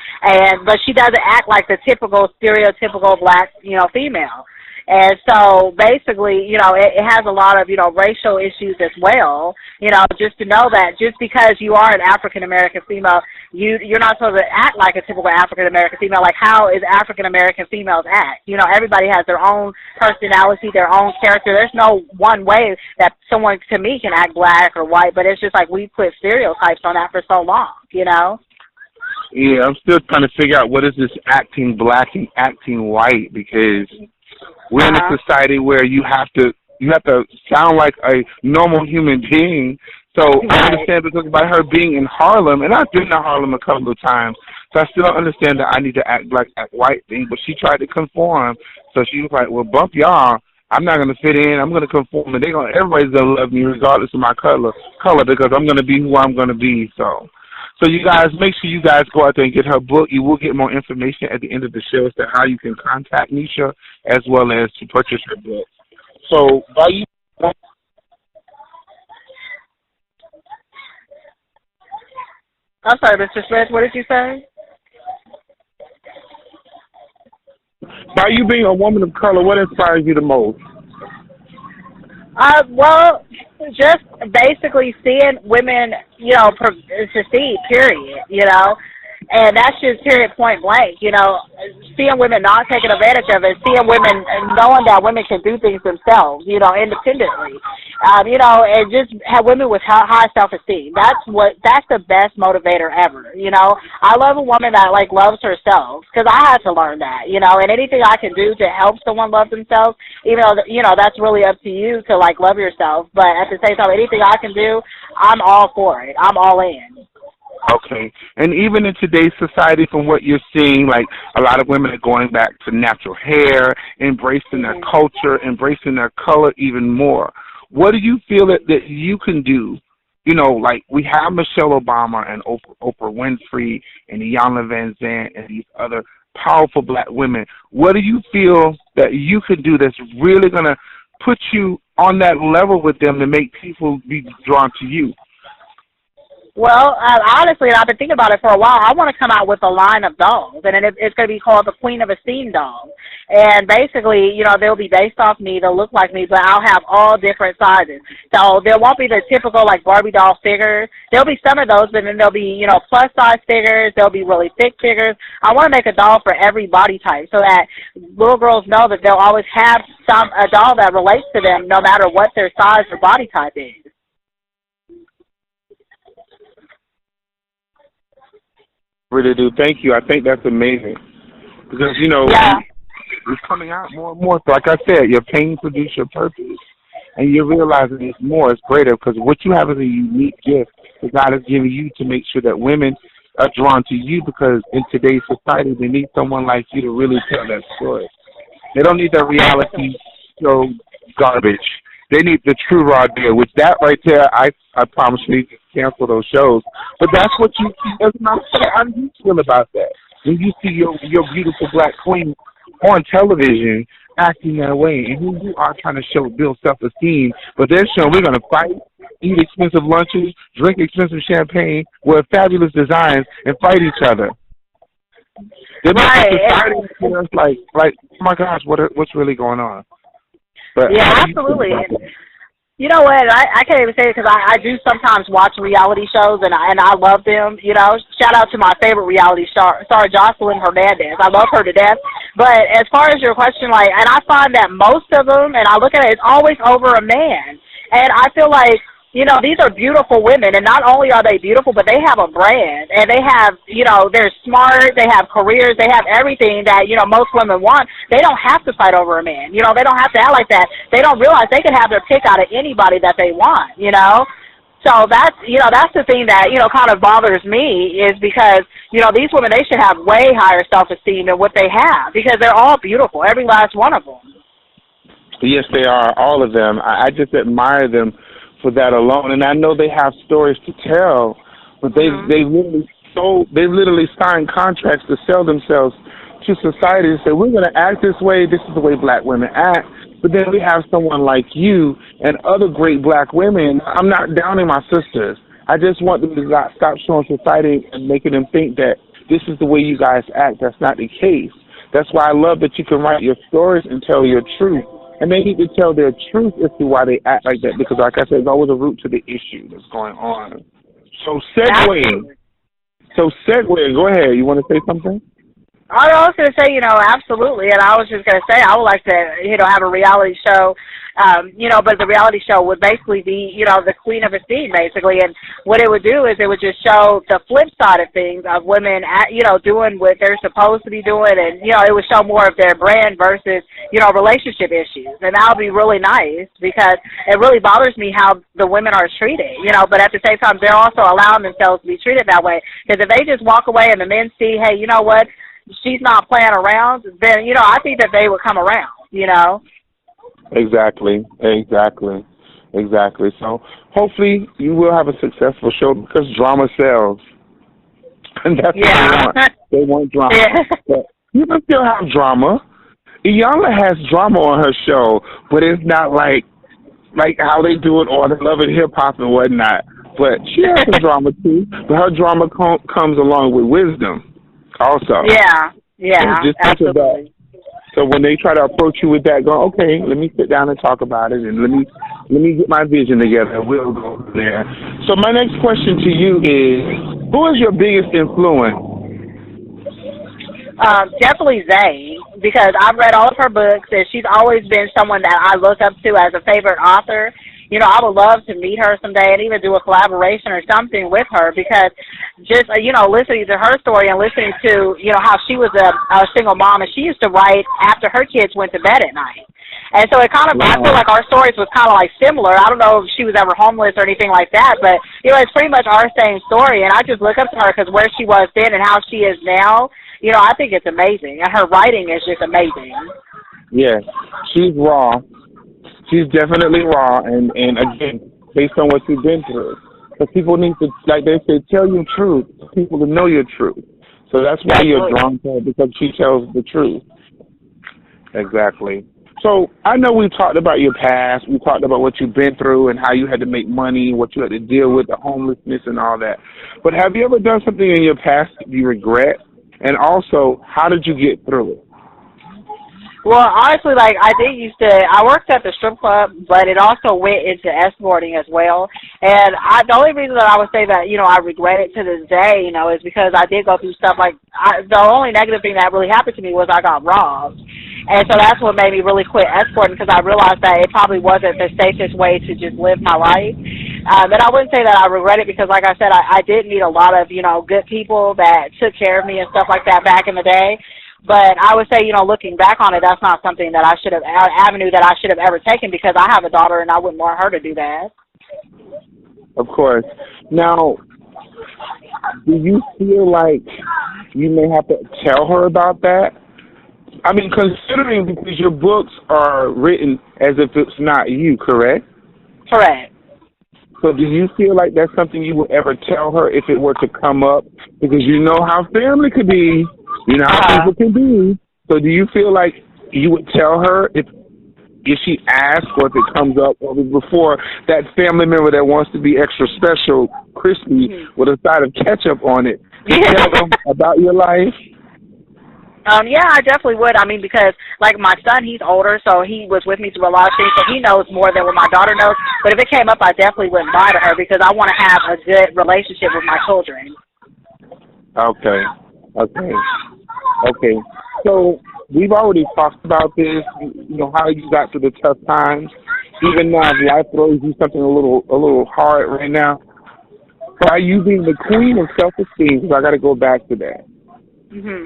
but she doesn't act like the typical, stereotypical black, you know, female. And so basically, you know, it has a lot of, you know, racial issues as well. You know, just to know that just because you are an African-American female, you're not supposed to act like a typical African-American female. Like, how is African-American females act? You know, everybody has their own personality, their own character. There's no one way that someone, to me, can act black or white, but it's just like we put stereotypes on that for so long, you know? Yeah, I'm still trying to figure out what is this acting black and acting white, because we're in a society where you have to sound like a normal human being. So I understand, because by her being in Harlem, and I've been to Harlem a couple of times, so I still don't understand that I need to act black, act white thing. But she tried to conform, so she was like, "Well, bump y'all. I'm not gonna fit in. I'm gonna conform, and everybody's gonna love me regardless of my color, because I'm gonna be who I'm gonna be." So you guys, make sure you guys go out there and get her book. You will get more information at the end of the show as to how you can contact Nisha as well as to purchase her book. So, I'm sorry, Mr. Smith, what did you say? By you being a woman of color, what inspires you the most? Well, just basically seeing women, you know, succeed, period, you know. And that's just period, point blank, you know, seeing women not taking advantage of it, seeing women, knowing that women can do things themselves, you know, independently, you know, and just have women with high self-esteem. That's the best motivator ever, you know. I love a woman that, like, loves herself, because I had to learn that, you know, and anything I can do to help someone love themselves, even though, you know, that's really up to you to, like, love yourself, but at the same time, anything I can do, I'm all for it. I'm all in. Okay. And even in today's society, from what you're seeing, like, a lot of women are going back to natural hair, embracing their culture, embracing their color even more. What do you feel that you can do? You know, like, we have Michelle Obama and Oprah Winfrey and Iyanla Van Zandt and these other powerful black women. What do you feel that you can do that's really going to put you on that level with them to make people be drawn to you? Well, honestly, and I've been thinking about it for a while. I want to come out with a line of dolls, and it's going to be called the Queen of Esteem doll. And basically, they'll be based off me. They'll look like me, but I'll have all different sizes. So there won't be the typical like Barbie doll figures. There'll be some of those, but then there'll be plus size figures. There'll be really thick figures. I want to make a doll for every body type, so that little girls know that they'll always have a doll that relates to them, no matter what their size or body type is. Really do. Thank you. I think that's amazing because Yeah. it's coming out more and more. So like I said, your pain produces your purpose, and you're realizing it's more, it's greater because what you have is a unique gift that God has given you to make sure that women are drawn to you because in today's society they need someone like you to really tell that story. They don't need that reality show garbage. They need the true raw deal, which that right there, I promise you, to cancel those shows. But that's what you see. How do you feel about that? When you see your beautiful black queen on television acting that way, and here you are trying to build self-esteem, but they're showing we're going to fight, eat expensive lunches, drink expensive champagne, wear fabulous designs, and fight each other. They're society to us like, oh my gosh, what's really going on? But yeah, absolutely. You know what? I can't even say it because I do sometimes watch reality shows and I love them. Shout out to my favorite reality star, Jocelyn Hernandez. I love her to death. But as far as your question, and I find that most of them, and I look at it, it's always over a man. And I feel like, these are beautiful women, and not only are they beautiful, but they have a brand, and they have, they're smart, they have careers, they have everything that, most women want. They don't have to fight over a man. They don't have to act like that. They don't realize they can have their pick out of anybody that they want, So that's the thing that, kind of bothers me is because, these women, they should have way higher self-esteem than what they have because they're all beautiful, every last one of them. Yes, they are, all of them. I just admire them for that alone, and I know they have stories to tell, but they literally signed contracts to sell themselves to society and say we're going to act this way. This is the way black women act. But then we have someone like you and other great black women. I'm not downing my sisters. I just want them to stop showing society and making them think that this is the way you guys act. That's not the case. That's why I love that you can write your stories and tell your truth. And they need to tell their truth as to why they act like that because, like I said, there's always a root to the issue that's going on. So segue. Go ahead. You want to say something? I was going to say, absolutely. And I was just going to say I would like to, have a reality show, but the reality show would basically be, the Queen of Esteem, basically. And what it would do is it would just show the flip side of things of women, doing what they're supposed to be doing. And, it would show more of their brand versus, relationship issues. And that would be really nice because it really bothers me how the women are treated, but at the same time, they're also allowing themselves to be treated that way. Because if they just walk away and the men see, hey, you know what? She's not playing around, then, I think that they would come around, Exactly. So hopefully you will have a successful show because drama sells. And that's what they want. They want drama. Yeah. But you can still have drama. Iyanla has drama on her show, but it's not like how they do it on Love and Hip Hop and whatnot. But she has some drama too. But her drama comes along with wisdom. Also, absolutely. So when they try to approach you with that, go, okay, let me sit down and talk about it, and let me get my vision together, and we'll go from there. So my next question to you is, who is your biggest influence? Definitely Zay, because I've read all of her books, and she's always been someone that I look up to as a favorite author. I would love to meet her someday and even do a collaboration or something with her because just, listening to her story and listening to, how she was a single mom and she used to write after her kids went to bed at night. And so I feel like our stories was kind of like similar. I don't know if she was ever homeless or anything like that, but, it's pretty much our same story. And I just look up to her because where she was then and how she is now, I think it's amazing. And her writing is just amazing. Yeah, she's raw. She's definitely raw, and again, based on what you've been through. Because people need to, like they say, tell your truth. People to know your truth. So that's why you're drawn to her, because she tells the truth. Exactly. So I know we talked about your past. We talked about what you've been through and how you had to make money, what you had to deal with, the homelessness and all that. But have you ever done something in your past that you regret? And also, how did you get through it? Well, honestly, like I worked at the strip club, but it also went into escorting as well. And the only reason that I would say that, I regret it to this day, is because I did go through stuff like, the only negative thing that really happened to me was I got robbed. And so that's what made me really quit escorting, because I realized that it probably wasn't the safest way to just live my life. And I wouldn't say that I regret it, because like I said, I did meet a lot of, good people that took care of me and stuff like that back in the day. But I would say, looking back on it, that's not something that I should have, avenue that I should have ever taken, because I have a daughter and I wouldn't want her to do that. Of course. Now, do you feel like you may have to tell her about that? I mean, considering because your books are written as if it's not you, correct? Correct. So do you feel like that's something you would ever tell her if it were to come up? Because you know how family could be. You know how people can be. So do you feel like you would tell her if she asks or if it comes up or before that family member that wants to be extra special, crispy, with a side of ketchup on it, to tell them about your life? Yeah, I definitely would. I mean, because, like, my son, he's older, so he was with me through a lot of things, so he knows more than what my daughter knows. But if it came up, I definitely wouldn't lie to her, because I want to have a good relationship with my children. Okay. So we've already talked about this, how you got through the tough times. Even now, if life throws you something a little hard right now, by you being the queen of self-esteem, because I got to go back to that.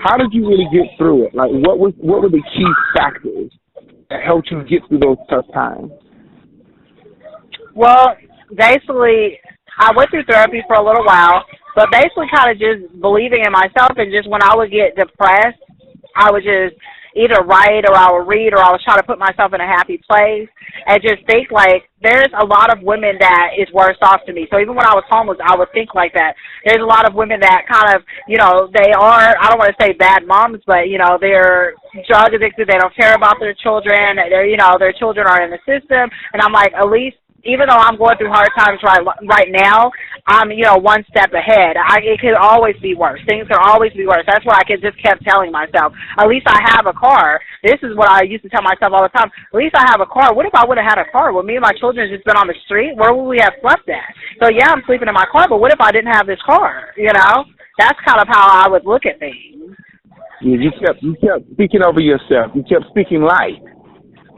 How did you really get through it? Like, what were the key factors that helped you get through those tough times? Well, basically, I went through therapy for a little while, but basically kind of just believing in myself, and just when I would get depressed, I would just either write or I would read or I would try to put myself in a happy place and just think, like, there's a lot of women that is worse off to me. So even when I was homeless, I would think like that. There's a lot of women that kind of, they are, I don't want to say bad moms, but, they're drug addicted. They don't care about their children. Their children are in the system. And I'm like, at least, even though I'm going through hard times right now, I'm, one step ahead. It could always be worse. Things can always be worse. That's what I just kept telling myself. At least I have a car. This is what I used to tell myself all the time. At least I have a car. What if I would have had a car? Would me and my children just been on the street? Where would we have slept at? So, yeah, I'm sleeping in my car, but what if I didn't have this car? That's kind of how I would look at things. Yeah, you kept speaking over yourself. You kept speaking life.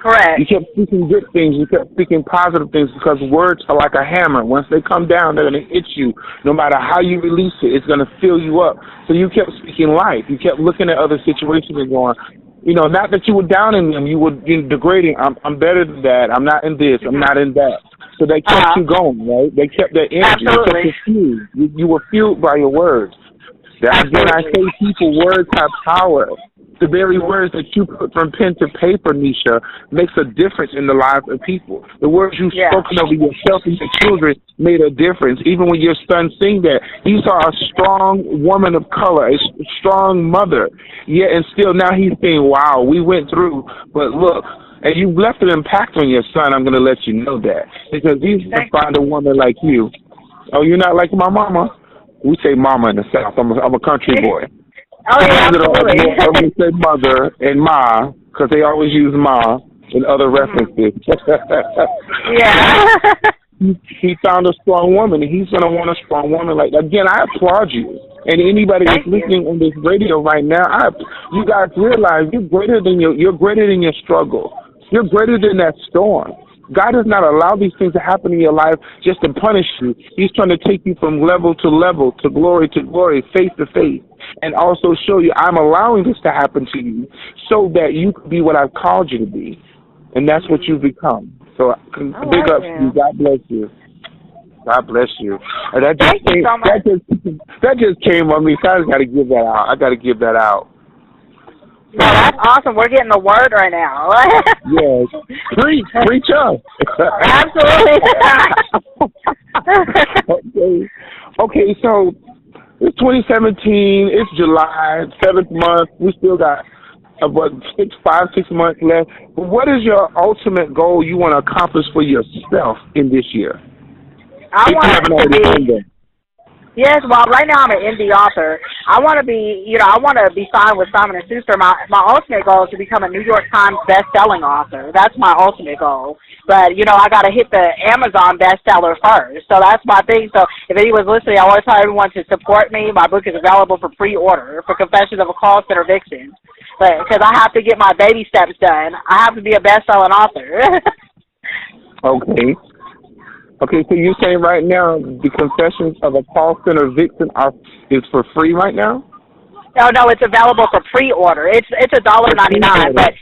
Correct. You kept speaking good things. You kept speaking positive things, because words are like a hammer. Once they come down, they're going to hit you. No matter how you release it, it's going to fill you up. So you kept speaking life. You kept looking at other situations and going, not that you were downing them. You were degrading. I'm better than that. I'm not in this. I'm not in that. So they kept you going, right? They kept their energy. Absolutely. They kept you fueled. You were fueled by your words. Again, I say people, words have power. The very words that you put from pen to paper, Nisha, makes a difference in the lives of people. The words you've spoken over yourself and your children made a difference. Even when your son sing that, he saw a strong woman of color, a strong mother. Yet and still now he's saying, wow, we went through, but look. And you left an impact on your son, I'm going to let you know that. Because he's going to find a woman like you. Oh, you're not like my mama? We say mama in the South. I'm a country boy. Oh, yeah, absolutely. I'm going to say mother and ma, because they always use ma in other references. Yeah. He found a strong woman, and he's going to want a strong woman. Like, again, I applaud you. And anybody that's listening on this radio right now, you guys realize you're greater than your struggle. You're greater than that storm. God does not allow these things to happen in your life just to punish you. He's trying to take you from level to level, to glory, faith to faith, and also show you I'm allowing this to happen to you so that you can be what I've called you to be. And that's what you've become. So big up to you. God bless you. God bless you. Thank you so much. That just came on me, so I just got to give that out. No, that's awesome. We're getting the word right now. Yes. Preach up. Absolutely. Okay, so it's 2017. It's July, 7th month. We still got about 5, 6 months left. But what is your ultimate goal you want to accomplish for yourself in this year? I If you want haven't to already done be. that. Yes, well, right now I'm an indie author. I want to be, I want to be signed with Simon & Schuster. My ultimate goal is to become a New York Times best-selling author. That's my ultimate goal. But, I got to hit the Amazon bestseller first. So that's my thing. So if anyone's listening, I want to tell everyone to support me. My book is available for pre-order for Confessions of a Call Center Vixen. But because I have to get my baby steps done, I have to be a best-selling author. Okay. Okay, so you're saying right now the Confessions of a Call Center Vixen is for free right now? No, it's available for pre-order. It's $1.99, but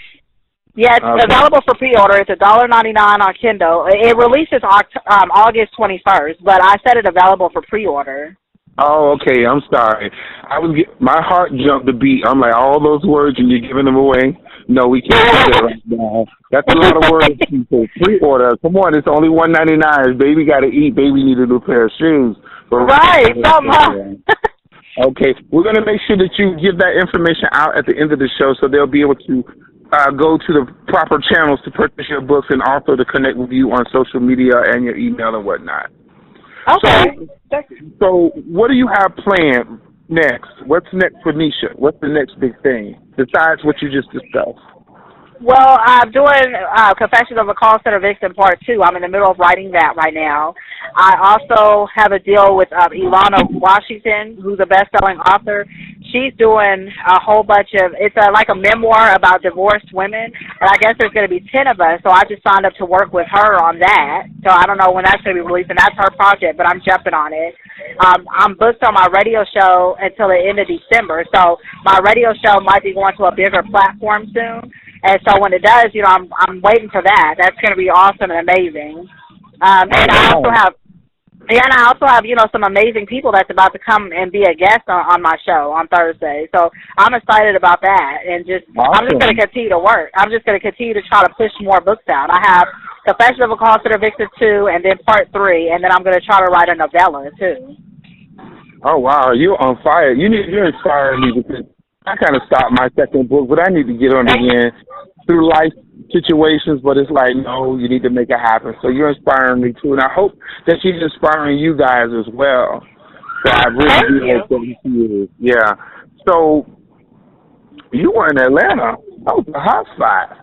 yeah, it's available for pre-order. It's $1.99 on Kindle. It releases August 21st, but I said it available for pre-order. Oh, okay. I'm sorry. My heart jumped a beat. I'm like, all those words and you're giving them away? No, we can't do that right now. That's a lot of words, people. Pre-order. Come on, it's only $1.99. Baby got to eat. Baby need a new pair of shoes. Right. Okay. We're going to make sure that you give that information out at the end of the show so they'll be able to go to the proper channels to purchase your books and also to connect with you on social media and your email and whatnot. Okay. So what do you have planned next? What's next for Nisha? What's the next big thing besides what you just discussed? Well, I'm doing Confessions of a Call Center Vixen Part 2. I'm in the middle of writing that right now. I also have a deal with Ilana Washington, who's a best-selling author. She's doing a whole bunch of, it's like a memoir about divorced women, and I guess there's going to be 10 of us, so I just signed up to work with her on that. So I don't know when that's going to be released, and that's her project, but I'm jumping on it. I'm booked on my radio show until the end of December, so my radio show might be going to a bigger platform soon. And so when it does, I'm waiting for that. That's going to be awesome and amazing. And I also have, some amazing people that's about to come and be a guest on my show on Thursday. So I'm excited about that. And I'm just going to continue to work. I'm just going to continue to try to push more books out. I have Confessions of a Call Center Vixen 2 and then Part 3, and then I'm going to try to write a novella too. Oh, wow. You're on fire. You're inspiring me because I kind of stopped my second book, but I need to get on again through life situations, but it's like, no, you need to make it happen. So you're inspiring me too, and I hope that she's inspiring you guys as well. So I really do hope that she is. Yeah. So you were in Atlanta. That was a hot spot.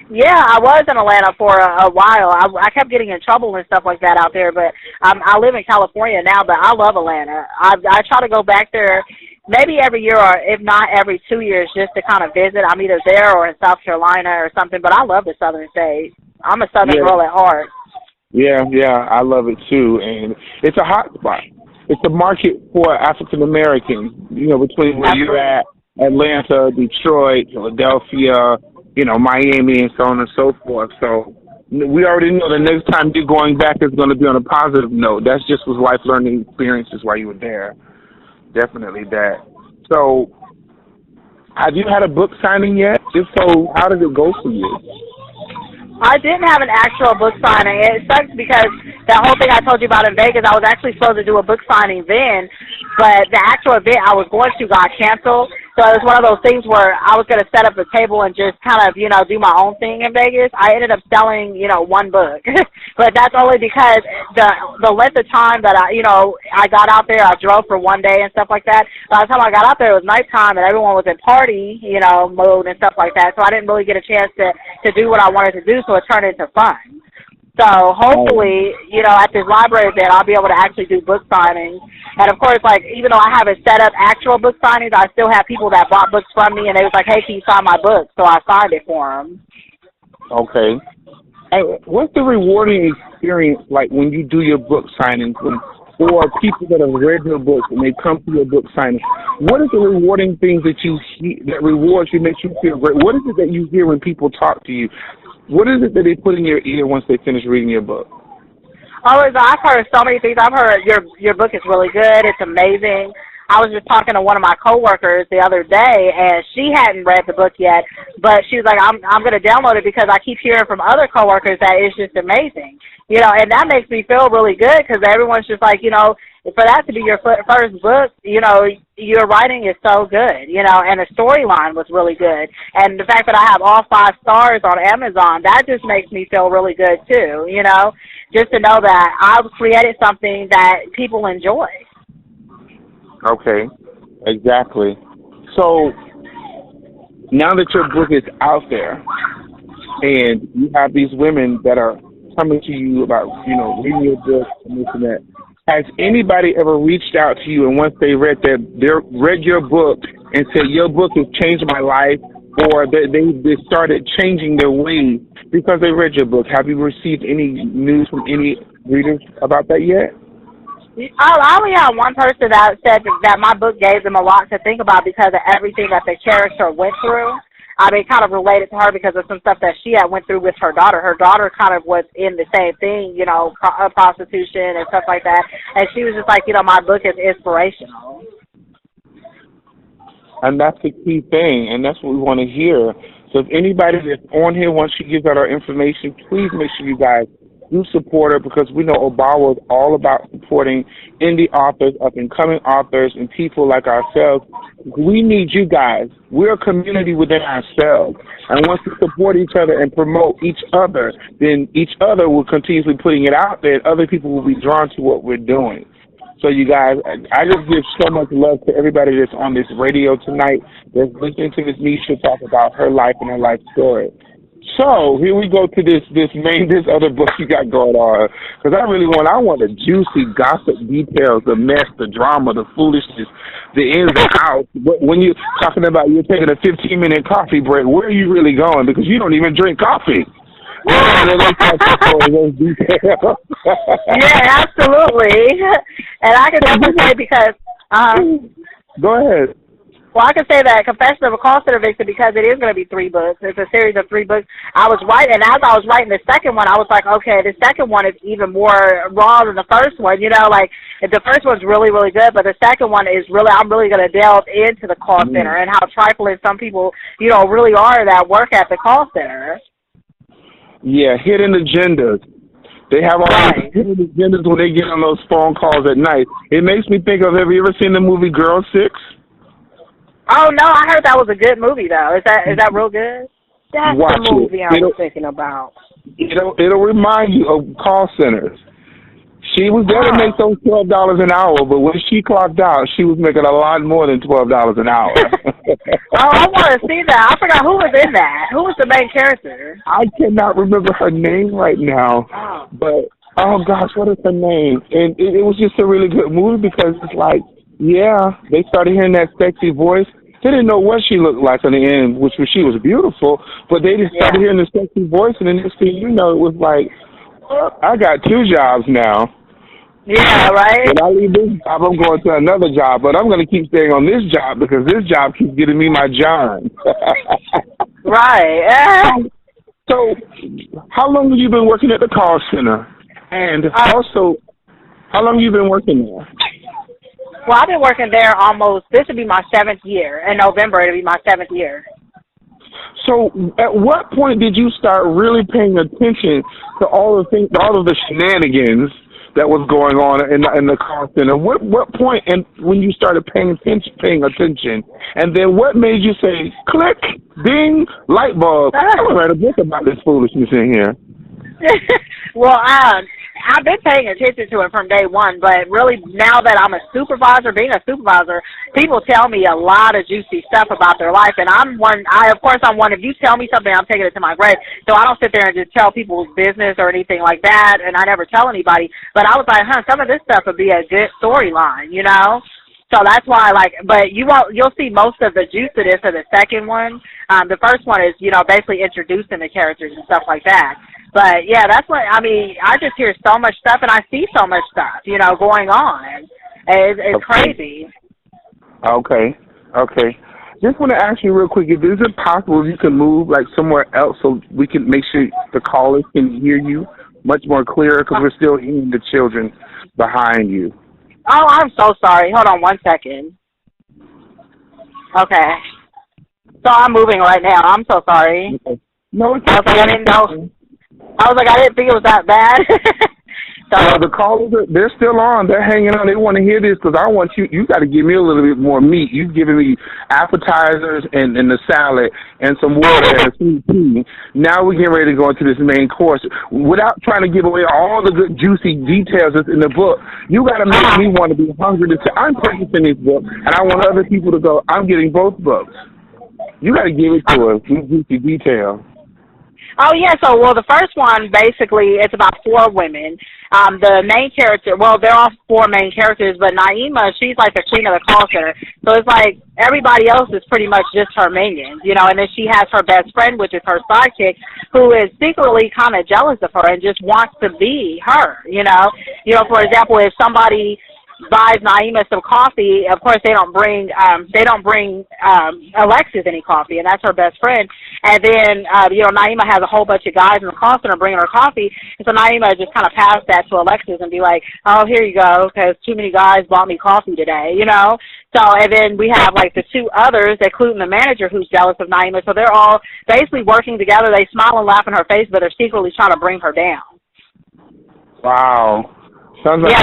Yeah, I was in Atlanta for a while. I kept getting in trouble and stuff like that out there, but I live in California now, but I love Atlanta. I try to go back there maybe every year or if not every 2 years just to kind of visit. I'm either there or in South Carolina or something, but I love the Southern states. I'm a Southern girl at heart. Yeah, I love it too, and it's a hot spot. It's a market for African Americans, between where you're at, Atlanta, Detroit, Philadelphia, Miami, and so on and so forth. So we already know the next time you're going back is going to be on a positive note. That's just was life learning experiences while you were there. Definitely that. So have you had a book signing yet? If so, how did it go for you? I didn't have an actual book signing. It sucks because that whole thing I told you about in Vegas, I was actually supposed to do a book signing then, but the actual event I was going to got canceled. So it was one of those things where I was going to set up a table and just kind of, do my own thing in Vegas. I ended up selling, one book. But that's only because the length of time that I got out there, I drove for one day and stuff like that. By the time I got out there, it was nighttime and everyone was in party, mode and stuff like that. So I didn't really get a chance to do what I wanted to do, so it turned into fun. So hopefully, at this library event, I'll be able to actually do book signings. And of course, even though I haven't set up actual book signings, I still have people that bought books from me, and they was like, hey, can you sign my book? So I signed it for them. Okay. And what's the rewarding experience like when you do your book signings? Or people that have read your books and they come to your book signing, what is the rewarding things that you see that rewards you, makes you feel great? What is it that you hear when people talk to you? What is it that they put in your ear once they finish reading your book? Oh, I've heard so many things. I've heard your book is really good. It's amazing. I was just talking to one of my coworkers the other day, and she hadn't read the book yet, but she was like, I'm going to download it because I keep hearing from other coworkers that it's just amazing. You know, and that makes me feel really good because everyone's just like, you know, for that to be your first book, you know, your writing is so good, you know, and the storyline was really good. And the fact that I have all 5 stars on Amazon, that just makes me feel really good too, you know, just to know that I've created something that people enjoy. Okay, exactly. So now that your book is out there and you have these women that are coming to you about, you know, reading your book and this and that, has anybody ever reached out to you and once they read your book and said your book has changed my life, or they started changing their ways because they read your book? Have you received any news from any readers about that yet? I only had one person that said that my book gave them a lot to think about because of everything that the character went through. I mean, kind of related to her because of some stuff that she had went through with her daughter. Her daughter kind of was in the same thing, you know, prostitution and stuff like that. And she was just like, you know, my book is inspirational. And that's the key thing, and that's what we want to hear. So if anybody that's on here wants to give out our information, please make sure you guys do support her, because we know Obawa is all about supporting indie authors, up-and-coming authors, and people like ourselves. We need you guys. We're a community within ourselves. And once we support each other and promote each other, then each other will continuously putting it out there, and other people will be drawn to what we're doing. So you guys, I just give so much love to everybody that's on this radio tonight, that's listening to Ms. Nisha talk about her life and her life story. So here we go to this other book you got going on, because I want the juicy gossip details, the mess, the drama, the foolishness, the ins and outs. But when you're talking about you're taking a 15-minute coffee break, where are you really going? Because you don't even drink coffee. Yeah, absolutely. And I can definitely say because go ahead. Well, I can say that Confession of a Call Center Victim because it is going to be 3 books. It's a series of 3 books. I was writing, and as I was writing the second one, I was like, okay, the second one is even more raw than the first one. You know, like the first one's really, really good, but the second one is really, I'm really going to delve into the call center and how trifling some people, you know, really are that work at the call center. Yeah, hidden agendas. They have all these hidden agendas when they get on those phone calls at night. It makes me think of, have you ever seen the movie Girl 6? Oh, no, I heard that was a good movie, though. Is that real good? That's Watch the movie I was thinking about. It'll remind you of call centers. She was there to make those $12 an hour, but when she clocked out, she was making a lot more than $12 an hour. Oh, I want to see that. I forgot who was in that. Who was the main character? I cannot remember her name right now, but, oh, gosh, what is her name? And it was just a really good movie because it's like, yeah, they started hearing that sexy voice. They didn't know what she looked like on the end, which was she was beautiful, but they just started hearing the sexy voice, and the next thing you know, it was like, I got 2 jobs now. Yeah, right? When I leave this job, I'm going to another job, but I'm going to keep staying on this job because this job keeps getting me my John. Right. So, how long have you been working at the call center? And also, how long have you been working there? Well, I've been working there this would be my 7th year. In November, it'll be my 7th year. So, at what point did you start really paying attention to all of the shenanigans that was going on in the call center? What point when you started paying attention, and then what made you say, click, ding, light bulb, I'm going to write a book about this foolishness in here? Well, I've been paying attention to it from day one, but really now that I'm a supervisor, being a supervisor, people tell me a lot of juicy stuff about their life, and I'm one, if you tell me something, I'm taking it to my grave, so I don't sit there and just tell people's business or anything like that, and I never tell anybody, but I was like, some of this stuff would be a good storyline, you know? So that's why, but you'll see most of the juice of this in the second one. The first one is, you know, basically introducing the characters and stuff like that. But, yeah, that's what, I mean, I just hear so much stuff, and I see so much stuff, you know, going on. It's crazy. Okay. Just want to ask you real quick, is it possible you can move, somewhere else so we can make sure the callers can hear you much more clearer, because we're still hearing the children behind you? Oh, I'm so sorry. Hold on one second. Okay. So I'm moving right now. I'm so sorry. Okay. No, it's I was like, I didn't know. I was like, I didn't think it was that bad. So the callers, they're still on. They're hanging on. They want to hear this because I want you. You got to give me a little bit more meat. You've given me appetizers and the salad and some water and a sweet tea. Now we're getting ready to go into this main course. Without trying to give away all the good juicy details that's in the book, you got to make me want to be hungry to say, I'm purchasing this book, and I want other people to go, I'm getting both books. You got to give it to us, juicy detail. oh, yeah, so, well, the first one, basically, it's about 4 women. The main character, well, they're all 4 main characters, but Naima, she's like the queen of the call center. So it's like everybody else is pretty much just her minions, you know, and then she has her best friend, which is her sidekick, who is secretly kind of jealous of her and just wants to be her, you know. You know, for example, if somebody buys Naima some coffee, of course they don't bring Alexis any coffee, and that's her best friend. And then you know, Naima has a whole bunch of guys in the call center bringing her coffee, and so Naima just kind of passed that to Alexis and be like, oh, here you go, because too many guys bought me coffee today, you know. So, and then we have like the 2 others, including the manager who's jealous of Naima. So they're all basically working together. They smile and laugh in her face, but they're secretly trying to bring her down. Wow. Sounds like,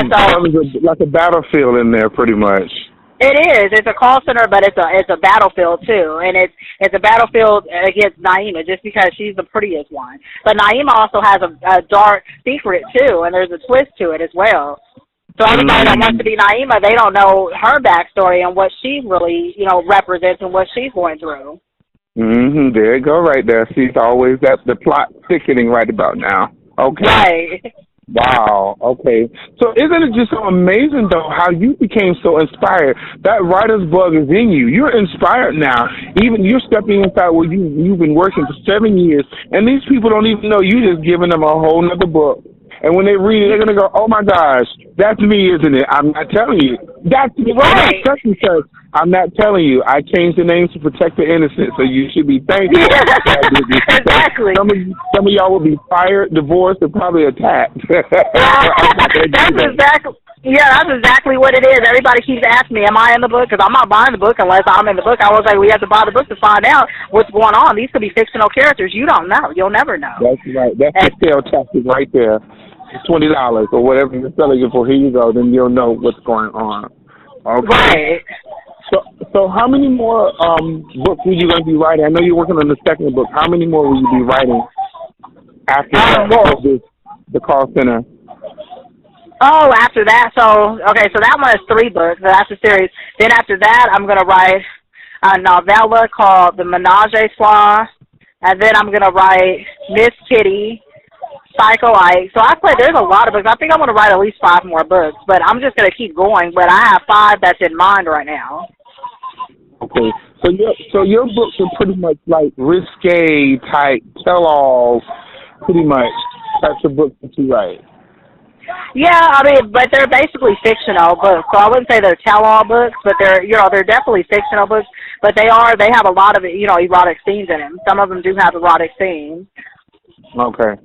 like a battlefield in there, pretty much. It is. It's a call center, but it's a battlefield too, and it's a battlefield against Naima just because she's the prettiest one. But Naima also has a dark secret too, and there's a twist to it as well. So everybody that wants to be Naima, they don't know her backstory and what she really, you know, represents and what she's going through. There you go, right there. See, it's always that's the plot thickening right about now. Okay. Right. Wow. Okay. So isn't it just so amazing, though, how you became so inspired? That writer's bug is in you. You're inspired now. Even you're stepping inside where you've been working for 7 years, and these people don't even know you just giving them a whole nother book. And when they read it, they're going to go, oh, my gosh, that's me, isn't it? I'm not telling you. That's me. Right. I'm not telling you. I changed the names to protect the innocent, so you should be thankful. Exactly. Some of y'all will be fired, divorced, and probably attacked. That's exactly what it is. Everybody keeps asking me, am I in the book? Because I'm not buying the book unless I'm in the book. I was like, we have to buy the book to find out what's going on. These could be fictional characters. You don't know. You'll never know. That's right. That's the sale tactic right there. It's $20 or whatever you're selling it for. Here you go. Then you'll know what's going on. Okay. Right. So how many more books were you going to be writing? I know you're working on the second book. How many more will you be writing after the call center? Oh, after that, so that one is 3 books. That's a series. Then after that, I'm going to write a novella called The Menage a Trois, and then I'm going to write Miss Kitty, Psycho Ike. So there's a lot of books. I think I'm going to write at least 5 more books, but I'm just going to keep going. But I have 5 that's in mind right now. Okay, so your books are pretty much like risque type tell-alls, pretty much types of books that you write. Yeah, I mean, but they're basically fictional books. So I wouldn't say they're tell-all books, but they're definitely fictional books. But they have a lot of, erotic scenes in them. Some of them do have erotic scenes. Okay.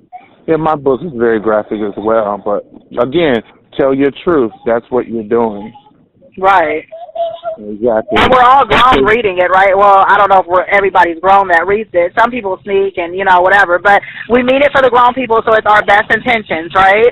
Yeah, my book is very graphic as well. But again, tell your truth. That's what you're doing. Right. Exactly. And we're all grown reading it, right? Well, I don't know if everybody's grown that reads it. Some people sneak and, whatever. But we mean it for the grown people, so it's our best intentions, right?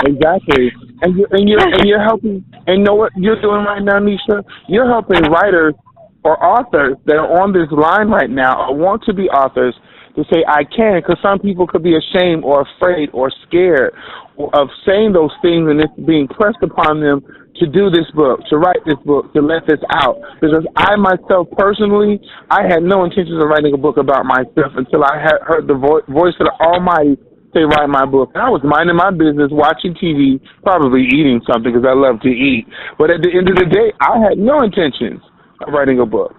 Exactly. And you're helping. And you know what you're doing right now, Nisha? You're helping writers or authors that are on this line right now or want to be authors to say, I can, because some people could be ashamed or afraid or scared of saying those things, and it's being pressed upon them to do this book, to write this book, to let this out. Because I myself personally, I had no intentions of writing a book about myself until I had heard the voice of the Almighty say, write my book. And I was minding my business, watching TV, probably eating something because I love to eat. But at the end of the day, I had no intentions of writing a book.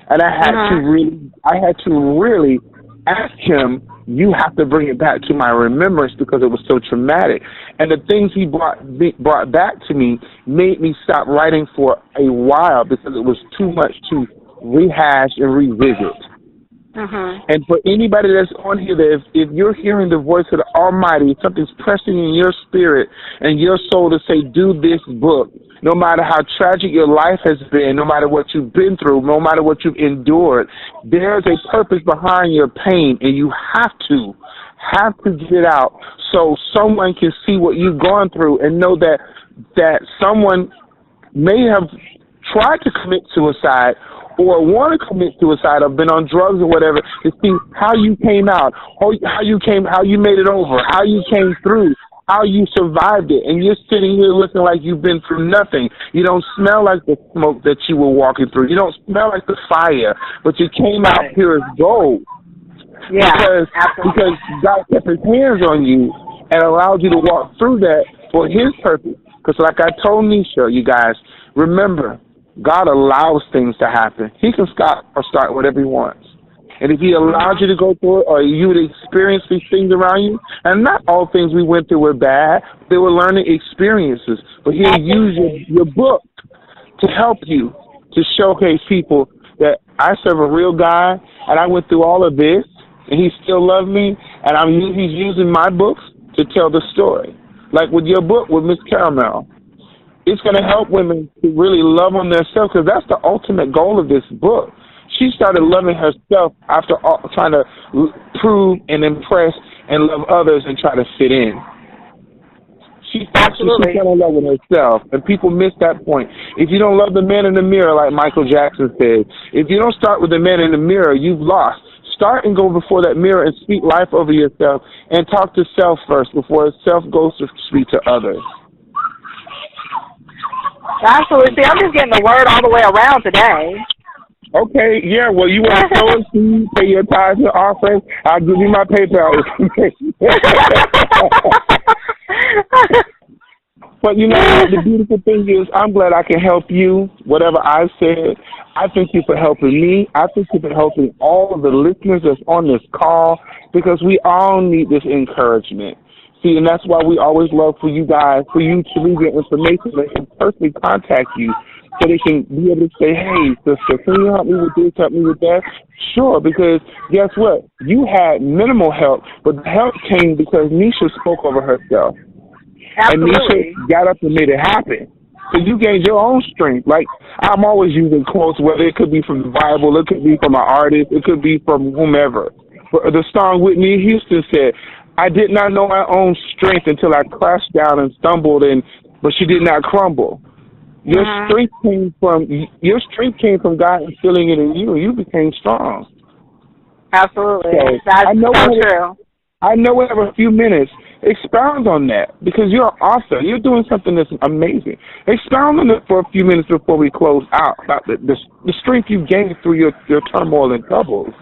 And I had to really ask him, you have to bring it back to my remembrance because it was so traumatic. And the things he brought back to me made me stop writing for a while because it was too much to rehash and revisit. And for anybody that's on here, that if you're hearing the voice of the Almighty, something's pressing in your spirit and your soul to say, do this book, no matter how tragic your life has been, no matter what you've been through, no matter what you've endured, there's a purpose behind your pain, and you have to get it out so someone can see what you've gone through and know that someone may have tried to commit suicide or want to commit suicide or been on drugs or whatever, to see how you came out, how you made it over, how you came through, how you survived it. And you're sitting here looking like you've been through nothing. You don't smell like the smoke that you were walking through. You don't smell like the fire, but you came out pure as gold. Yeah, because God kept his hands on you and allowed you to walk through that for his purpose. Because like I told Nisha, you guys, remember, God allows things to happen. He can stop or start whatever he wants. And if he allows you to go through it, or you would experience these things around you, and not all things we went through were bad, they were learning experiences. But he'll use your book to help you, to showcase people that I serve a real guy, and I went through all of this, and he still loved me, and he's using my books to tell the story. Like with your book with Miss Caramel. It's going to help women to really love on themselves, because that's the ultimate goal of this book. She started loving herself after trying to prove and impress and love others and try to fit in. She fell in love with herself, and people miss that point. If you don't love the man in the mirror, like Michael Jackson said, if you don't start with the man in the mirror, you've lost. Start and go before that mirror and speak life over yourself, and talk to self first before self goes to speak to others. Absolutely. See, I'm just getting the word all the way around today. Okay, yeah, well, you want to sow a seed, pay your tithes and offerings, I'll give you my PayPal information. But you know what, the beautiful thing is, I'm glad I can help you, whatever I said. I thank you for helping me. I thank you for helping all of the listeners that's on this call, because we all need this encouragement. See, and that's why we always love for you guys, for you to leave your information. They can personally contact you so they can be able to say, hey, sister, can you help me with this, help me with that? Sure, because guess what? You had minimal help, but the help came because Nisha spoke over herself. Absolutely. And Nisha got up and made it happen. So you gained your own strength. Like, I'm always using quotes, whether it could be from the Bible, it could be from an artist, it could be from whomever. But the song Whitney Houston said, I did not know my own strength until I crashed down and stumbled, but she did not crumble. Your strength came from God instilling it in you, and you became strong. Absolutely. So That's so true. I know we have a few minutes. Expound on that, because you're an author. You're doing something that's amazing. Expound on it for a few minutes before we close out, about the strength you gained through your turmoil and troubles.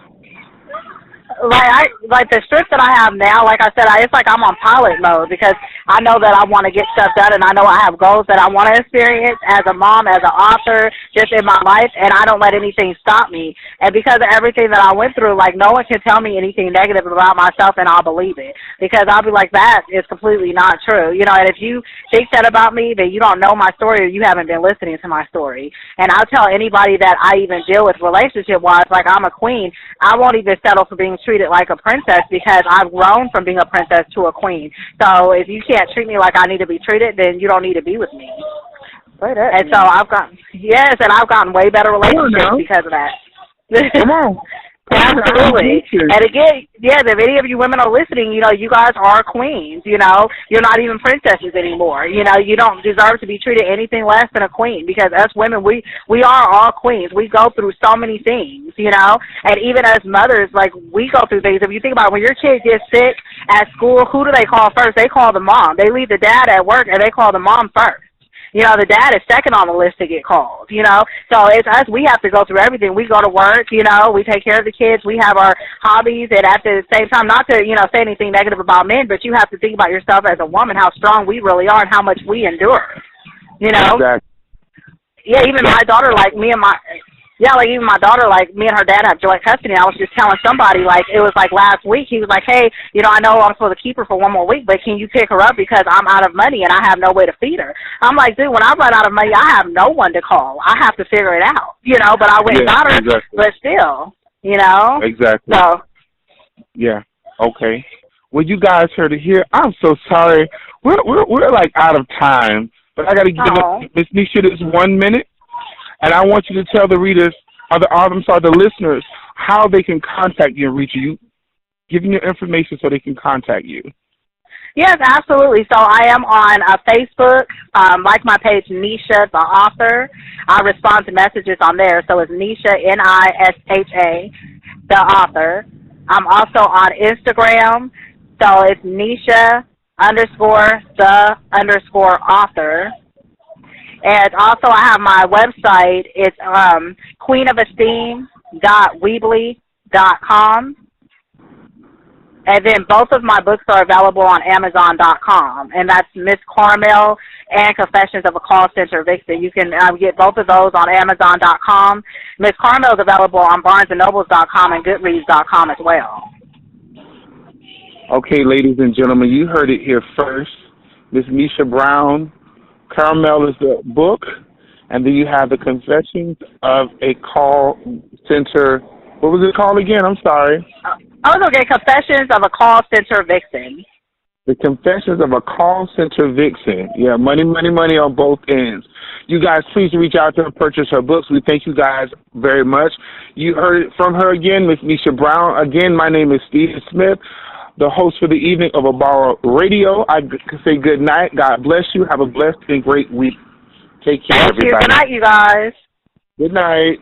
Like the strength that I have now, like I said, it's like I'm on pilot mode, because I know that I want to get stuff done, and I know I have goals that I want to experience as a mom, as an author, just in my life, and I don't let anything stop me. And because of everything that I went through, like, no one can tell me anything negative about myself, and I'll believe it, because I'll be like, that is completely not true, you know. And if you think that about me, then you don't know my story, or you haven't been listening to my story. And I'll tell anybody that I even deal with relationship-wise, like, I'm a queen, I won't even settle for being treated like a princess, because I've grown from being a princess to a queen. So if you can't treat me like I need to be treated, then you don't need to be with me. And so I've gotten way better relationships because of that. Come on. Absolutely. And again, if any of you women are listening, you know, you guys are queens, you know. You're not even princesses anymore. You know, you don't deserve to be treated anything less than a queen, because us women, we are all queens. We go through so many things, you know. And even as mothers, like, we go through things. If you think about it, when your kid gets sick at school, who do they call first? They call the mom. They leave the dad at work, and they call the mom first. You know, the dad is second on the list to get called, you know. So it's us. We have to go through everything. We go to work, you know. We take care of the kids. We have our hobbies. And at the same time, not to, you know, say anything negative about men, but you have to think about yourself as a woman, how strong we really are and how much we endure, you know. Exactly. Yeah, even my daughter, like me and my daughter, like, me and her dad have joint custody. I was just telling somebody, like, it was like last week, he was like, hey, you know, I know I'm supposed to keep her for one more week, but can you pick her up, because I'm out of money and I have no way to feed her. I'm like, dude, when I run out of money, I have no one to call. I have to figure it out, you know, but I went and got her, but still, you know. Exactly. So. Yeah, okay. Well, you guys heard it here. I'm so sorry. We're like out of time. But I got to give Miss Nisha this 1 minute, and I want you to tell the readers, the listeners, how they can contact you and reach you. Give them your information so they can contact you. Yes, absolutely. So I am on Facebook, like my page, Nisha, the author. I respond to messages on there. So it's Nisha, Nisha, the author. I'm also on Instagram. So it's Nisha _the _author. And also I have my website. It's queenofesteem.weebly.com. And then both of my books are available on Amazon.com, and that's Miss Carmel and Confessions of a Call Center Vixen. You can get both of those on Amazon.com. Miss Carmel is available on BarnesandNobles.com and Goodreads.com as well. Okay, ladies and gentlemen, you heard it here first. Miss Nisha Brown, Carmel is the book, and then you have the Confessions of a Call Center. What was it called again? I'm sorry. Okay, Confessions of a Call Center Vixen. The Confessions of a Call Center Vixen. Yeah, money, money, money on both ends. You guys, please reach out to her, purchase her books. We thank you guys very much. You heard it from her again, Miss Nisha Brown. Again, my name is Steve Smith, the host for the evening of Abara Radio. I say good night. God bless you. Have a blessed and great week. Take care, everybody. Thank you. Good night, you guys. Good night.